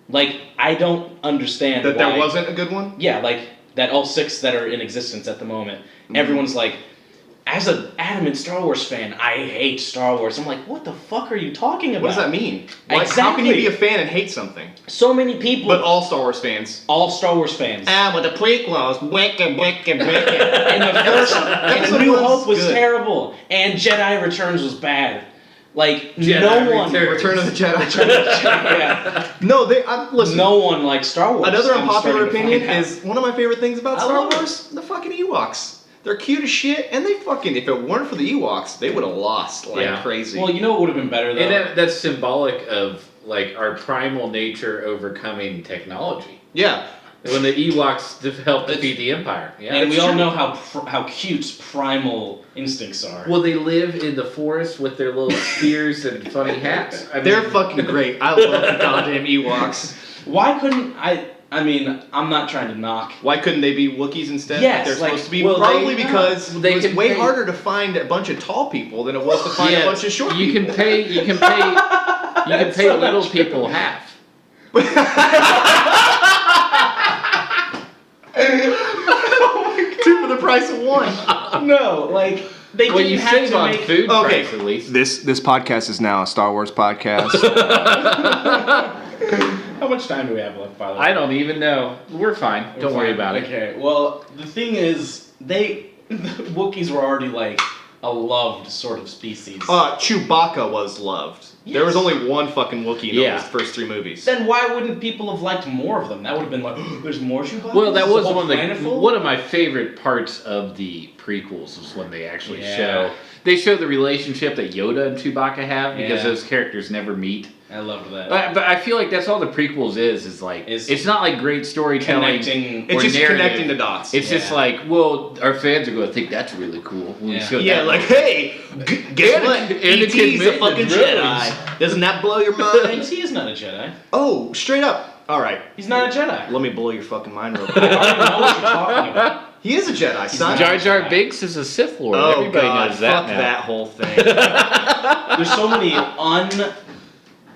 Like, I don't understand that why. there wasn't a good one. Yeah, like that all 6 that are in existence at the moment. Mm-hmm. Everyone's like, as an adamant Star Wars fan, I hate Star Wars. I'm like, what the fuck are you talking about? What does that mean? Like, how can you be a fan and hate something? So many people. But all Star Wars fans. all Star Wars fans. With the prequels, wicked. And the first, and Episode A New one's Hope was good. terrible, and Jedi Returns was bad. Like Jedi no one, Returns. Return of the Jedi. yeah, No, listen. no one likes Star Wars. Another I'm unpopular starting to opinion find out. is one of my favorite things about I Star love it. Wars: the fucking Ewoks. They're cute as shit, and they fucking, if it weren't for the Ewoks, they would have lost like Yeah. crazy. Well, you know what would have been better though. And that's symbolic of like our primal nature overcoming technology. yeah. When the Ewoks helped defeat the Empire. Yeah, and we that's all true. know how cute primal instincts are. Well, they live in the forest with their little spears and funny hats. I They're mean, fucking great. I love the goddamn Ewoks. Why couldn't I mean, I'm not trying to knock. Why couldn't they be Wookiees instead? Yes, They're like, supposed to be. well, Probably they- because they it was can way pay- harder to find a bunch of tall people than it was to find a bunch of short you people. can pay so little much people half. Two for the price of one. No, like they Well, didn't you have save to on make. food Okay. price at least. This podcast is now a Star Wars podcast. How much time do we have left, by the way? I don't even know. We're fine. Don't worry about it. Okay. Well, the thing is, the Wookiees were already like a loved sort of species. Chewbacca was loved. There was Yes. only one fucking Wookiee in Yeah. those first 3 movies. Then why wouldn't people have liked more of them? That would have been like, there's more Chewbacca. Well, that was one of my favorite parts of the prequels was when they actually Yeah. show the relationship that Yoda and Chewbacca have because Yeah. those characters never meet. I loved that. But I feel like that's all the prequels is like it's not like great storytelling. Connecting. It's or just narrative. connecting the dots. It's just Yeah. like, well, our fans are going to think that's really cool. When we Yeah. show yeah, that like, movie. hey, guess what? Anakin E.T.'s made a the fucking droids. Jedi. Doesn't that blow your And mind? he is not a Jedi. Oh, straight up. All right. He's not a Jedi. Let me blow your fucking mind real I quick. already know what you're talking about. He is a Jedi, son. Jar Jar Binks is a Sith Lord. Oh Everybody God, knows that fuck now. that whole thing. There's so many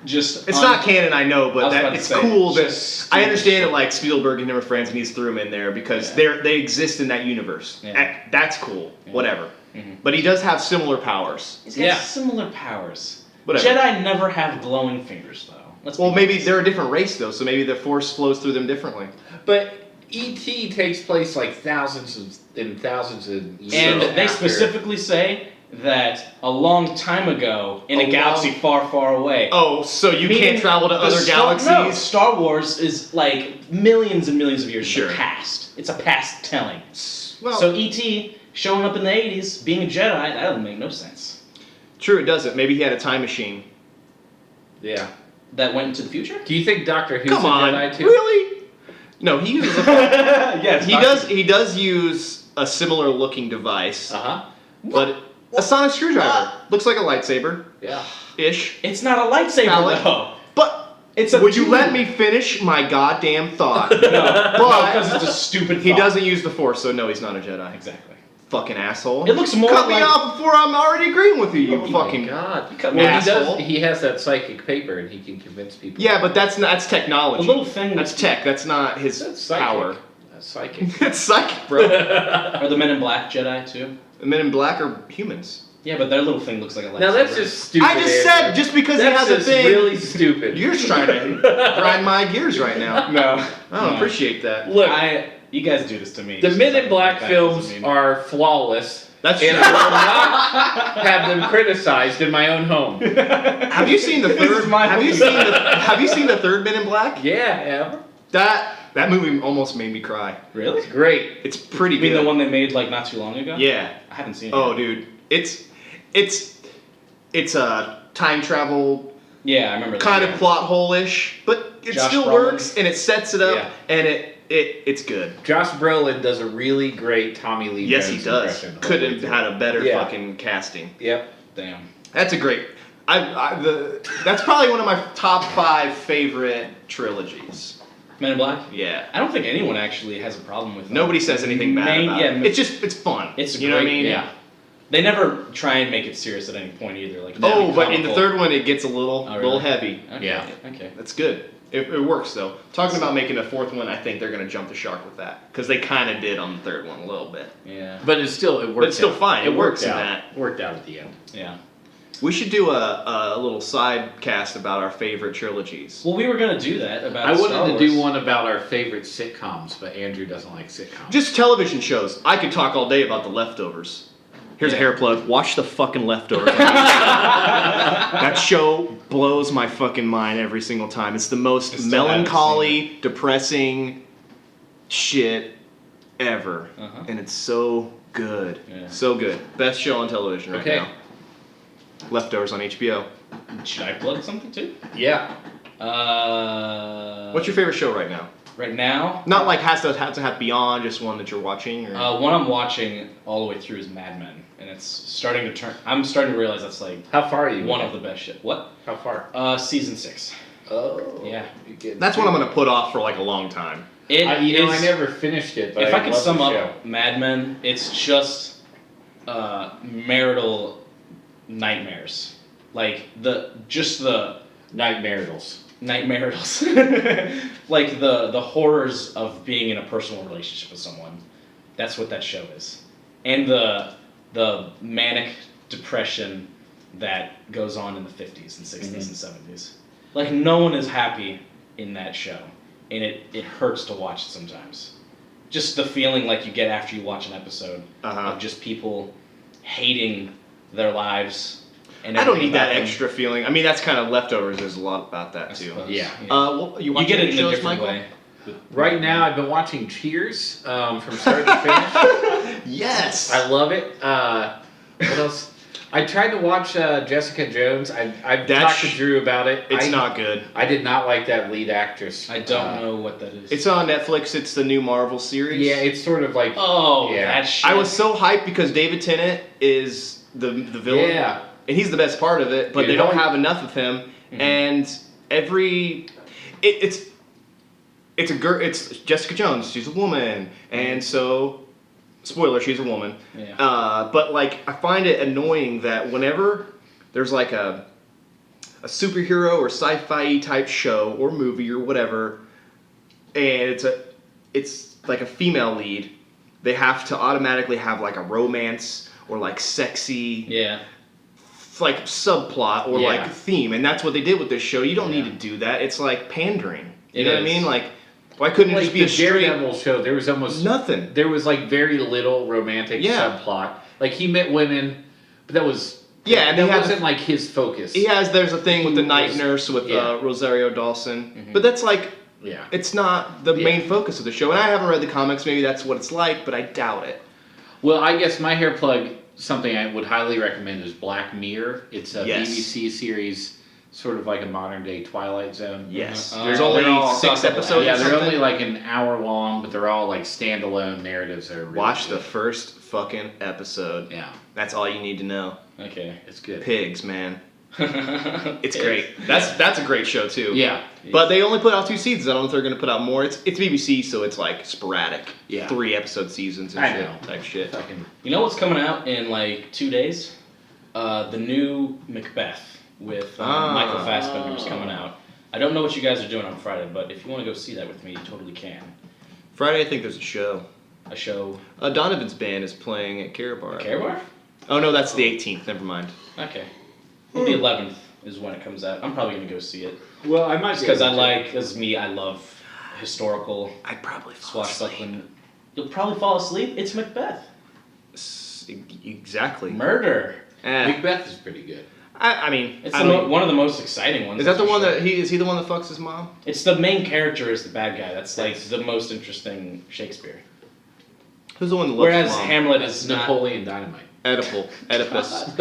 It's not canon, I know, I but was about to it's say, cool that just I understand stupid that like Spielberg and him are friends and he's threw him in there because they exist in that universe. Yeah. That's cool. Yeah. Whatever. Mm-hmm. But he does have similar powers. He's got similar powers. Whatever. Jedi never have glowing fingers, though. Well, maybe they're a different race though, so maybe the Force flows through them differently. But E.T. takes place like thousands of years. And they after. specifically say that a long time ago in a galaxy far, far away. Oh, so you Meaning can't travel to the other galaxies? No, Star Wars is like millions and millions of years in Sure. the past. It's a past telling. Well, So E.T. showing up in the 80s, being a Jedi, that doesn't make no sense. true, it doesn't. Maybe he had a time machine. Yeah. That went into the future? Do you think Doctor Who's Come a on, Jedi too? really? No, he uses a Yes, He does use a similar looking device, Uh-huh. but a sonic screwdriver. Looks like a lightsaber. Yeah. Ish. It's not a lightsaber, Valid. though. But It's a would you tube. let me finish my goddamn thought? No, But because it's a stupid he thought. doesn't use the Force, so no, he's not a Jedi. Exactly. Fucking asshole. It looks more Cut me like- off before I'm already agreeing with you, you Oh fucking... my God. You cut Well, me he asshole. does. He has that psychic paper, and he can convince people. Yeah, but that's technology. The little thing That's tech, that's not his That's psychic. power. That's psychic. It's psychic, bro. Are the Men in Black Jedi, too? The Men in Black are humans. Yeah, but their little thing looks like a lightsaber. Now that's just stupid. I just said, just because That's he has a just thing... really stupid. You're just trying to grind my gears right now. No. I don't appreciate that. Look, You guys do this to me. the just Men like in Black that films doesn't mean- are flawless. That's And true. I will not have them criticized in my own home. Have you seen the This third? is my Have you movie. seen the third Men in Black? Yeah, That movie almost made me cry. Really? it's great. It's pretty You mean good. the one they made like not too long ago? Yeah. I haven't seen it. Oh, yet. dude, it's a time travel Yeah, I remember that. kind yeah. of plot hole-ish, but it Josh still Brolin. works and it sets it up Yeah. and it's good. Josh Brolin does a really great Tommy Lee Yes, Jones he does. impression. Couldn't have had a better Yeah. fucking casting. Yep. Damn. That's a great. That's probably one of my top 5 favorite trilogies. Men in Black? Yeah. I don't think anyone actually has a problem with that. Nobody says anything bad about it. Yeah, It's fun. it's you know what I great, mean? Yeah. They never try and make it serious at any point either. Like Oh, but in the comical. third one, it gets a little, Oh, little really? heavy. Okay. Yeah. Okay. That's good. It works though. Talking about making a fourth one, I think they're gonna jump the shark with that because they kind of did on the third one a little bit. Yeah. But it worked. But it's still out. fine. It works in out. that. Worked out at the end. Yeah. We should do a little side cast about our favorite trilogies. Well, we were gonna do that about. I Star wanted to Wars. do one about our favorite sitcoms, but Andrew doesn't like sitcoms. Just television shows. I could talk all day about The Leftovers. Here's a Yeah. hair plug. Watch The fucking Leftovers. That show blows my fucking mind every single time. It's the most I still haven't melancholy, depressing shit ever. Uh-huh. And it's so good. Yeah. So good. Best show on television right Okay. now. Leftovers on HBO. Should I plug something too? Yeah. What's your favorite show right now? Right now? Not like has to have Beyond, just one that you're watching. Or... One I'm watching all the way through is Mad Men, and it's starting to turn. I'm starting to realize that's like How far are you? one of the best shit. What? How far? Season 6. Oh. Yeah. That's what I'm gonna put off for like a long time. It I is- never finished it, but If I could love sum the up show. Mad Men, it's just marital nightmares. Like the Nightmares. nightmares, like the horrors of being in a personal relationship with someone. That's what that show is, and the manic depression that goes on in the 50s and 60s and 70s. Like no one is happy in that show, and it hurts to watch it sometimes. Just the feeling like you get after you watch an episode of just people hating their lives. And I don't everything need that about them. extra feeling. I mean, that's kind of Leftovers. There's a lot about that I too. suppose, Yeah. Well, you You watch get any it in a shows, different Michael? way. Right now, I've been watching Cheers from start to finish. Yes. I love it. What else? I tried to watch Jessica Jones. I've talked to Drew about it. It's not good. I did not like that lead actress. I don't know what that is. It's on Netflix. It's the new Marvel series. Yeah, it's sort of like. Oh, Yeah. that shit. I was so hyped because David Tennant is the villain. Yeah. And he's the best part of it, but Dude, they don't only- have enough of him. And it's a girl. It's Jessica Jones. She's a woman, and so Spoiler, she's a woman. Yeah. But like, I find it annoying that whenever there's like a superhero or sci-fi type show or movie or whatever, and it's like a female lead, they have to automatically have like a romance or like sexy Yeah. like subplot or Yeah. like theme, and that's what they did with this show. You don't need to do that. It's like pandering. You know what I mean? Like, why couldn't it Like just be the a straight Daredevil show, there was almost nothing? There was like very little romantic Yeah. subplot. Like he met women, but that was And that he wasn't like his focus. there's a thing with the night was- nurse with yeah. Rosario Dawson, but that's like Yeah. it's not the Yeah. main focus of the show. And I haven't read the comics. Maybe that's what it's like, but I doubt it. Well, I guess my hair plug, something I would highly recommend is Black Mirror. It's a Yes. BBC series, sort of like a modern day Twilight Zone. Yes, Uh-huh. there's They're only all 6 suckable. episodes. Yeah, or they're something. only like an hour long, but they're all like standalone narratives that are really Watch the good. first fucking episode. Yeah, That's all you need to know. Okay. it's good. Pigs, man. It's great. That's a great show too. Yeah. But they only put out 2 seasons. I don't know if they're gonna put out more. It's BBC, so it's like sporadic. Yeah. 3 episode seasons and I shit. know. Type shit. Fucking You know what's coming out in like 2 days? The new Macbeth with Michael Fassbender is coming out. I don't know what you guys are doing on Friday, but if you want to go see that with me, you totally can. Friday, I think there's a show. A show. Donovan's band is playing at Care Bar. Care Bar? Oh no, that's the 18th. Never mind. Okay. Well, the 11th is when it comes out. I'm probably gonna go see it well, I might because as me, I love historical I'd probably fall asleep. swashbuckling. You'll probably fall asleep. It's Macbeth. Exactly. Murder. Macbeth is pretty good. I mean, It's I don't- one of the most exciting ones. is that the that's one for that sure. is he the one that fucks his mom? It's the main character is the bad guy. That's like the most interesting Shakespeare. Who's the one that loves Whereas his mom? Hamlet It's is not. Napoleon Dynamite. Oedipus.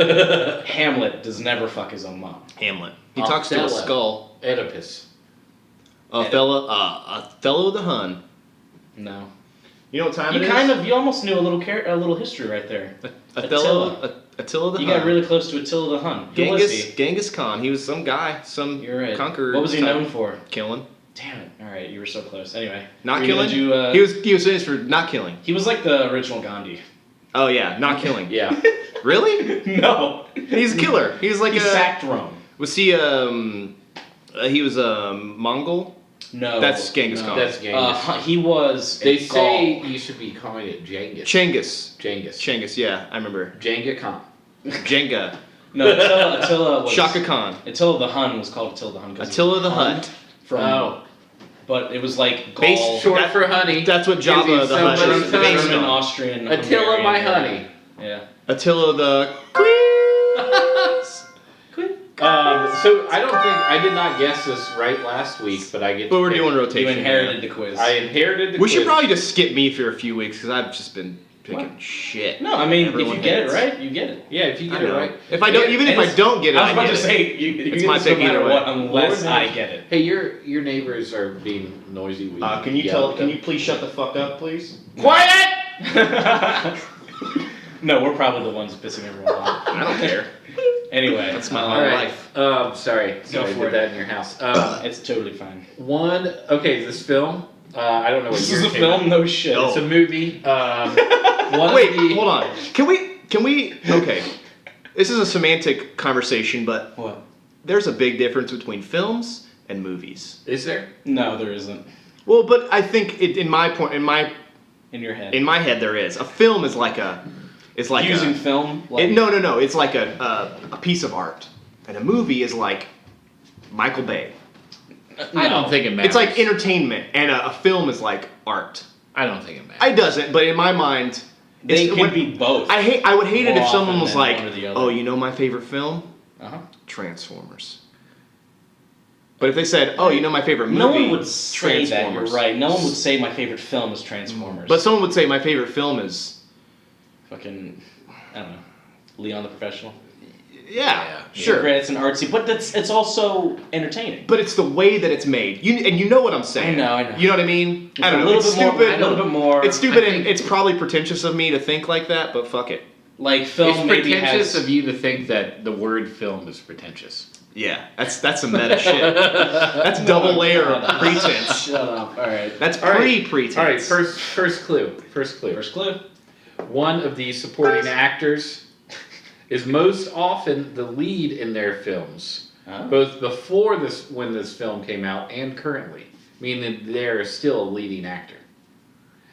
Hamlet does never fuck his own mom. Hamlet. He talks to a Othello. skull. Oedipus. Othello the Hun. No. You know what time You it is? kind of, you almost knew a little history right there. Attila the You Hun. got really close to Attila the Hun. Who was he? Genghis Khan. He was some guy, some You're right. conqueror. What was he type. known for? Killing. Damn it! All right, you were so close. Anyway, Not were you gonna killing. do, He was famous for not killing. He was like the original Gandhi. Oh yeah, not killing. Yeah. Really? No. He's a killer. He's like He a. sacked Rome. Was he he was a Mongol? No. That's Genghis no. Khan. That's Genghis. He was. They a say Gaul. you should be calling it Genghis. Genghis. Genghis. Yeah, I remember. Jenga Khan. Jenga. No, Attila was. Shaka Khan. Attila the Hun was called Attila the Hun. 'cause Attila the Hun Hutt. From. But it was like Gaul. Based Short That- for honey. That's what Gives you Jabba the so Hutt much is time. based German, on. Austrian. Attila, Hungarian my area. honey. Yeah. Attila the So I did not guess this right last week, but I get. But to we're pick. doing You rotation. inherited the quiz. I inherited the We should quiz. probably just skip me for a few weeks because I've just been picking What? shit. No, I mean, Everyone if you get hates. it right, you get it. Yeah, if you I get it know. right. If I don't, even if I don't get it, I was about get to it. say, you It's get my this no pick either matter way. what, unless Lord I knows. get it. Hey, your neighbors are being noisy. Can you please shut the fuck up, please? Quiet? No, we're probably the ones pissing everyone off. I don't care. Anyway, That's my All whole right. life. Sorry, Go I for did it. that in your house. It's totally fine. This film. I don't know what This year is it a came film? out. No shit. No. It's a movie. Wait, hold on. Can we? Okay. This is a semantic conversation, but What? there's a big difference between films and movies. Is there? No, there isn't. Well, but I think in my In your head. head there is. A film is like Using film? Like, no. It's like a piece of art, and a movie is like Michael Bay. I don't think it matters. It's like entertainment, and a film is like art. I don't think it matters. It doesn't, but in my mind, They it's- can be both. I would hate it More if someone often was than like, one or the other. "Oh, you know my favorite film, Uh-huh. Transformers." But if they said, "Oh, you know my favorite movie," No one would say that, you're Transformers. right. No one would say my favorite film is Transformers. But someone would say my favorite film is, Fucking, I don't know. Leon the Professional. yeah, Yeah, sure. great, it's an artsy, but it's also entertaining. But it's the way that it's made. You know what I'm saying. I know. You know what I mean? I don't a know. little It's bit stupid. More, a little bit more. It's stupid, I and think- it's probably pretentious of me to think like that. But fuck it. Like film It's maybe pretentious has. of you to think that the word film is pretentious. Yeah, that's some meta shit. That's double layer of pretense. Shut up. All right. That's All right. pre-pretense. All right, first clue. First clue. First clue. one of these supporting actors is most often the lead in their films, both before when this film came out and currently, meaning they're still a leading actor.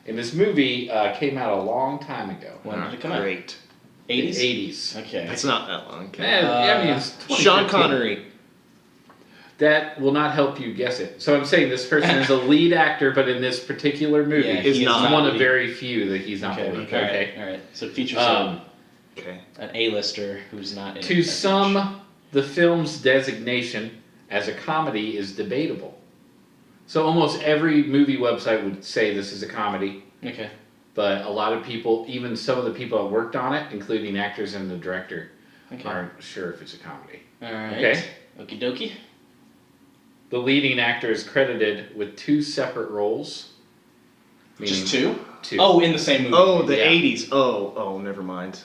And this movie came out a long time ago. When did it come out? Great. 80s? 80s. Okay. It's not that long. Okay. I mean, it's Sean 2015. Connery. That will not help you guess it. So I'm saying this person is a lead actor, but in this particular movie, Yeah, is he's not one lead. of very few that he's not Okay. the lead. All right. Okay. All right. So it features Okay. an A-lister who's not in To it that some, much. the film's designation as a comedy is debatable. So almost every movie website would say this is a comedy, Okay. but a lot of people, even some of the people that worked on it, including actors and the director, Okay. aren't sure if it's a comedy. All right. Okay. Okie dokie. The leading actor is credited with 2 separate roles. Just meaning 2? Two. Oh, in the same movie. Oh, the Yeah. 80s. Oh, never mind.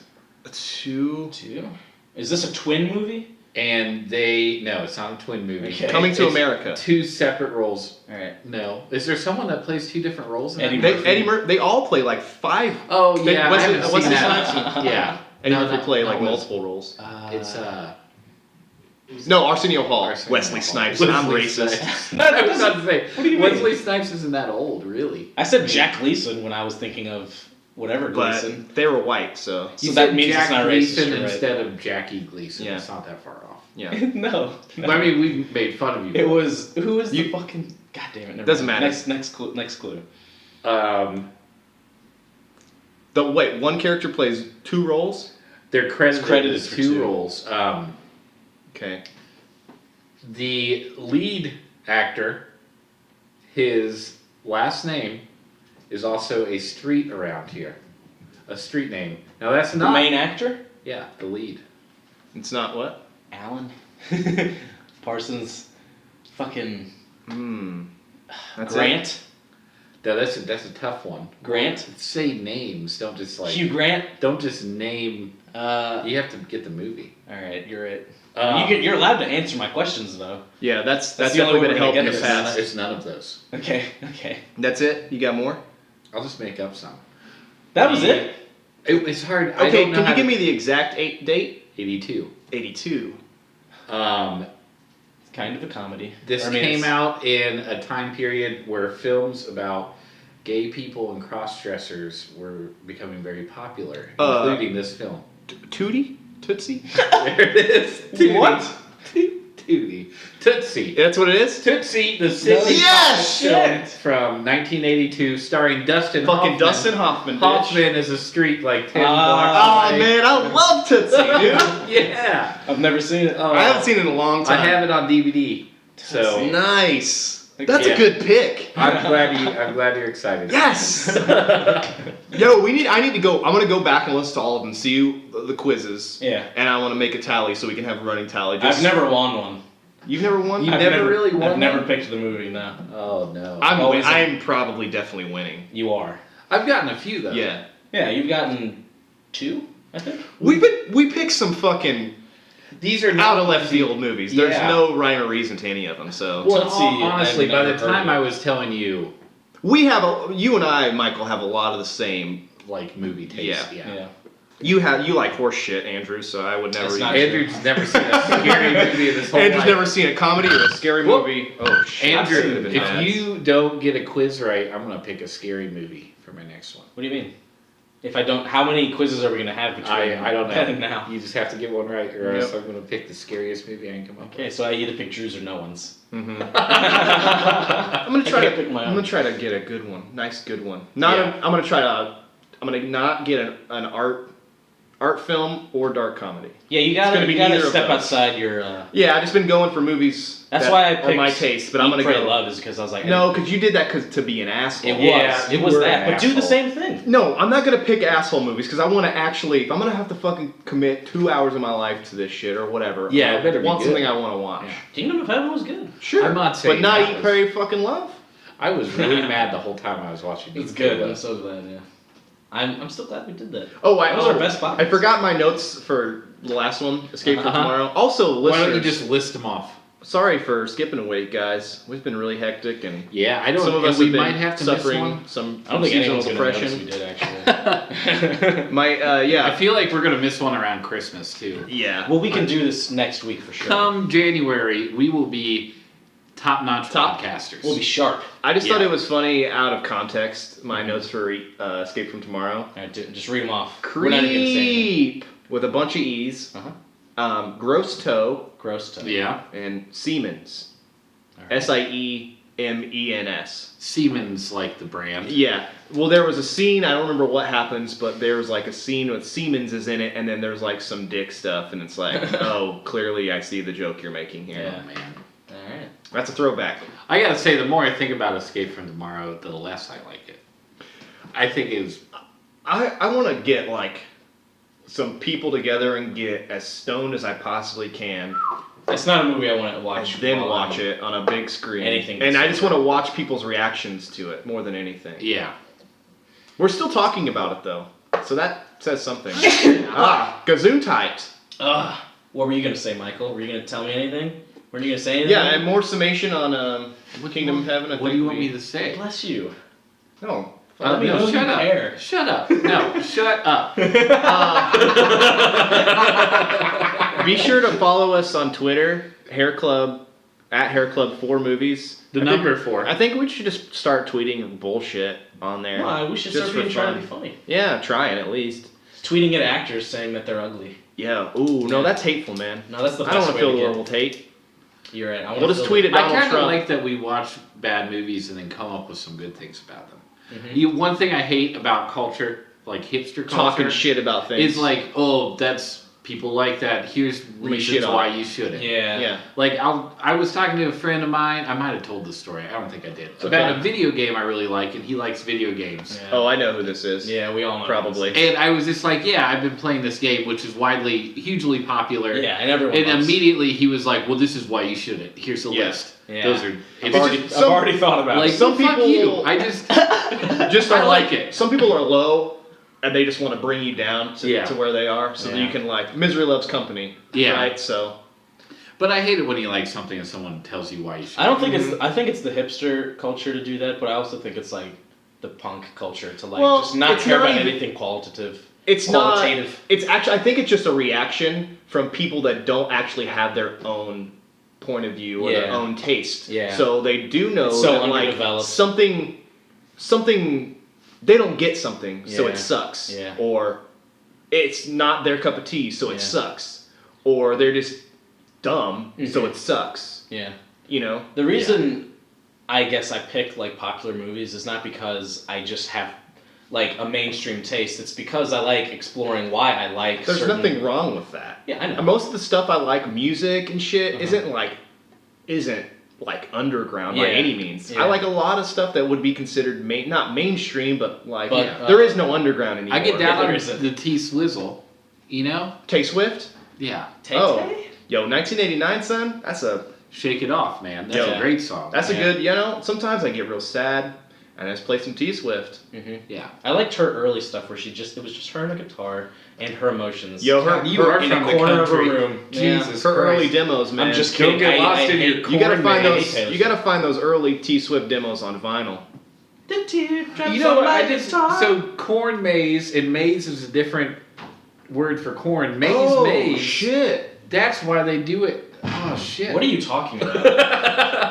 2. 2? Is this a twin movie? And no, it's not a twin movie. Okay. Coming to It's America. 2 separate roles. All right. No. Is there someone that plays 2 different roles in Eddie that? Murphy. They all play like 5. Oh, They- yeah. I Wesley- haven't Wesley seen that. Snipes? Yeah. Eddie No, Murphy that- play that like was- multiple roles. It's No, Arsenio Hall. Arsenio Wesley Hall. Snipes. Wesley I'm racist. Snipes. No, I was about to say, What do you mean? Wesley Snipes isn't that old, really. I said Jack Gleason when I was thinking of whatever Gleason. But they were white, so So You that said means Jack it's not Gleason racist, right? instead of Jackie Gleason. Yeah. It's not that far off. yeah. no. But I mean, we made fun of you. It was who was the You- fucking God damn it. Never Doesn't mind. matter. Next clue. One character plays 2 roles. They're credited, credited with for 2 2. roles. Okay. The lead actor, his last name is also a street around here. A street name. Now that's The not main actor? Yeah, the lead. It's not what? Alan Parsons. Fucking That's Grant. Now that's a tough one. Grant. Say names. Don't just like Hugh Grant. Don't just name. All You have to get the movie. right, you're right. Um, You're allowed to answer my questions though. Yeah, that's That's the only definitely way gonna we're help gonna you get pass. this. It's none of those. Okay. That's it? You got more? I'll just make up some. That was it. It's hard. I Okay, don't know can how you give to- me the exact date? 82. 82. It's kind of a comedy. This I mean, came it's- out in a time period where films about gay people and cross-dressers were becoming very popular, including this film. Tootie? Tootsie? There it is. Tootie. What? Tootie. Tootsie. That's what it is? Tootsie, the Sidney Yes! film from 1982, starring Dustin Fucking Hoffman. Dustin Hoffman, bitch. Hoffman is a street like 10 Oh, blocks away. man, I love Tootsie, dude. Yeah. I've never seen it. Oh, I haven't seen it in a long I time. have it on DVD. So Nice. That's Yeah. a good pick. I'm glad you're excited. Yes. Yo, I need to go. I'm gonna go back and listen to all of them, see the quizzes. Yeah. And I want to make a tally so we can have a running tally. I've never won one. You've never won? You- I've never really won I've never one? picked the movie. No. Oh no. Always a- I'm probably definitely winning. You are. I've gotten a few though. Yeah. Yeah, you've gotten 2, I think. We picked some fucking These are out not of left field movies. There's Yeah. no rhyme or reason to any of them. So Well, Tootsie, honestly, I've by the never heard time of it. I was telling you, you and I, Michael, have a lot of the same. like movie taste, Yeah. You like horse shit, Andrew. So I would never. That's not even- Andrew's never seen a scary movie in his whole Andrew's life. never seen a comedy or a scary Well, movie. Oh shit! I've seen Andrew, it if bad. you don't get a quiz right, I'm gonna pick a scary movie for my next one. What do you mean? If I don't, how many quizzes are we gonna have between I don't then know. and now? You just have to get one right, or else Yep. I'm gonna pick the scariest movie I can come up Okay, so I either pick Drew's or no one's. I'm gonna I try can't to. pick my I'm own. gonna try to get a good one. Nice, good one. I'm gonna try to. I'm gonna not get an art film or dark comedy. Yeah, you gonna gotta be you gotta neither of step those. outside your. Yeah, I've just been going for movies. That's that why I are picked my taste, but I'm gonna Pray, go. Love is because I was like. No, because you did that to be an asshole. It was. Yeah, it you was were that. an But do the asshole. same thing. No, I'm not gonna pick asshole movies because I want to actually. If I'm gonna have to fucking commit 2 hours of my life to this shit or whatever. Yeah, I it better be want good. something I want to watch. Yeah. Kingdom of Heaven was good. Sure, I'm not saying but not that Eat, was- Pray, Fucking Love. I was really mad the whole time I was watching. It's these good. I'm videos. so glad. Yeah. I'm still glad we did that. Oh, That was our best I podcast. forgot my notes for the last one, Escape from Uh-huh. Tomorrow. Also, Why listeners. don't you just list them off? sorry for skipping a week, guys. We've been really hectic, and Yeah, I don't. some of us we have been might have to miss suffering one. some I don't think seasonal anyone's gonna notice we depression. did actually. My I yeah, feel like we're gonna miss one around Christmas too. yeah. Well, we can do this next week for sure. Come January, we will be top-notch podcasters. We'll be sharp. I just Yeah. thought it was funny out of context. My notes for Escape from Tomorrow. All right, just read them off. We're not even gonna say anything. Creep with a bunch of E's. Uh-huh. Gross toe Gross stuff. Yeah, and Siemens. All right. Siemens. Siemens like the brand. Yeah. Well, there was a scene. I don't remember what happens, but there was like a scene with Siemens is in it, and then there's like some dick stuff, and it's like, oh, clearly I see the joke you're making here. Yeah. Oh man. All right. That's a throwback. I gotta say, the more I think about Escape from Tomorrow, the less I like it. I think it was. I want to get like some people together and get as stoned as I possibly can, It's not a movie I want to watch. and then while watch I'm- it on a big screen. Anything And I that's just want to watch people's reactions to it more than anything. Yeah. We're still talking about it though, so that says something. Gesundheit. What were you gonna say, Michael? Were you gonna tell me anything? Were you gonna say anything? Yeah, and more summation on Kingdom of Heaven. What do you want me to say? Bless you. No. Let me know if you shut up. care. Shut up. No, shut up. Be sure to follow us on Twitter, Hairclub, at Hairclub4Movies. The number 4. I think we should just start tweeting bullshit on there. Why? We should Just start being for trying fun. to be funny. Yeah, trying at least. Tweeting at actors saying that they're ugly. Yeah. Ooh, no, that's hateful, man. No, that's the I don't best want to way fill to the get. world with hate. You're right. We'll just tweet at I Donald kind of Trump. like that we watch bad movies and then come up with some good things about them. Mm-hmm. One thing I hate about culture, like hipster culture, Talking shit about things. is like, oh, that's people like that. Here's me reasons shit on why it. you shouldn't. Yeah. Yeah. Like I was talking to a friend of mine. I might have told this story. I don't think I did. It's About okay. a video game I really like, and he likes video games. Yeah. Oh, I know who this is. Yeah, we all know. Probably. this. And I was just like, yeah, I've been playing this game, which is hugely popular. Yeah, and everyone. And loves. immediately he was like, well, this is why you shouldn't. Here's a Yeah. list. Yeah. Those are. I've It's already, just, some- I've already thought about like it. some fuck people- you. I just Just I are like it. Some people are low, and they just want to bring you down to, Yeah. to where they are, so that Yeah. you can like misery loves company. Yeah. Right. So. But I hate it when you like something and someone tells you why you should. I don't think it's. I think it's the hipster culture to do that, but I also think it's like the punk culture to like Well, just not it's care not about even- anything qualitative. It's not. Qualitative. It's actually. I think it's just a reaction from people that don't actually have their own point of view or their Yeah. own taste. Yeah. So they do know It's so that like underdeveloped. something they don't get something, so Yeah. it sucks. Yeah. Or it's not their cup of tea, so Yeah. it sucks. Or they're just dumb, so Mhm. it sucks. Yeah. You know. The reason I guess I pick like popular movies is not because I just have like a mainstream taste. It's because I like exploring why I like. There's certain... nothing wrong with that. Yeah, I know. Most of the stuff I like, music and shit, Uh-huh. isn't like underground by Yeah. any means. Yeah. I like a lot of stuff that would be considered not mainstream, but like But, there is no underground anymore. I get down there on isn't. the T Swizzle, you know? Tay Swift. Yeah. Tay-Tay? Oh. Yo, 1989, son. That's a Shake It Off, man. That's Yeah. a great song. that's Yeah. a good. You know, sometimes I get real sad, and I just play some T Swift. Mm-hmm. Yeah. I liked her early stuff where it was just her and a guitar and her emotions. Yo, her, You her, are in from a the corner country. of a room. Jesus her Christ. early demos, man. I'm just Don't kidding. get lost I in your hate- You gotta corn, find man. those. Taylor You gotta find those early T Swift demos on vinyl. The teardrops You know on what? my I just guitar. so corn maze and maize is a different word for corn. Maize Oh maze. shit! That's why they do it. Oh shit. What are you talking about?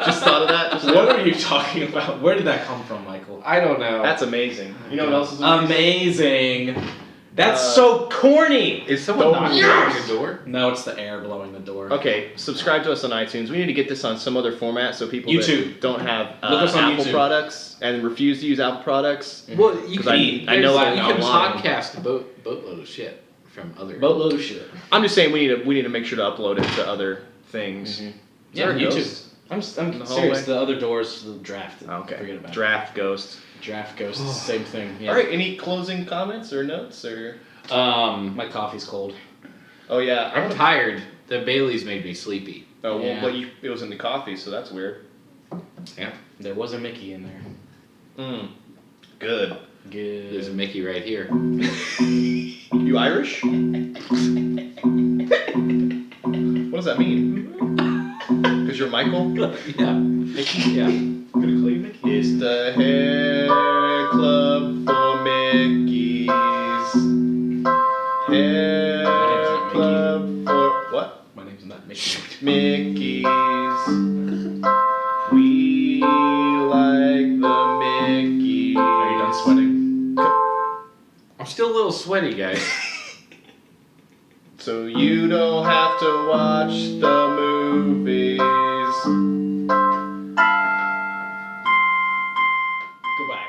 Just thought of that. Just What are you talking about? Where did that come from, Michael? I don't know. That's amazing. You know what else is amazing? Amazing. That's so corny. Is someone Oh, knocking yes. on the door? No, it's the air blowing the door. Okay, subscribe to us on iTunes. We need to get this on some other format so people YouTube. that don't have Look us on Apple YouTube. products and refuse to use Apple products. Well, you 'Cause can. I know there's- that you can a lot of podcast a boatload of shit from other. Boatload of shit. I'm just saying we need to make sure to upload it to other things. Mhm. Is Yeah, there a YouTube. ghost? I'm In the serious. hallway? The other doors, the draft. Okay. Forget about Draft ghost. it. Draft ghost. It's the same thing. Yeah. All right. Any closing comments or notes or? My coffee's cold. Oh yeah. I'm tired. The Bailey's made me sleepy. Oh well, Yeah. but it was in the coffee, so that's weird. Yeah. There was a Mickey in there. Good. Good. There's a Mickey right here. You Irish? What does that mean? Because Here's your Michael. Yeah. Yeah. I'm gonna call you Mickey. It's the Hair Club for Mickeys. Hair Club for what? My name's not Mickey. Mickeys. We like the Mickeys. Are you done sweating? I'm still a little sweaty, guys. So you don't have to watch the movies. Goodbye.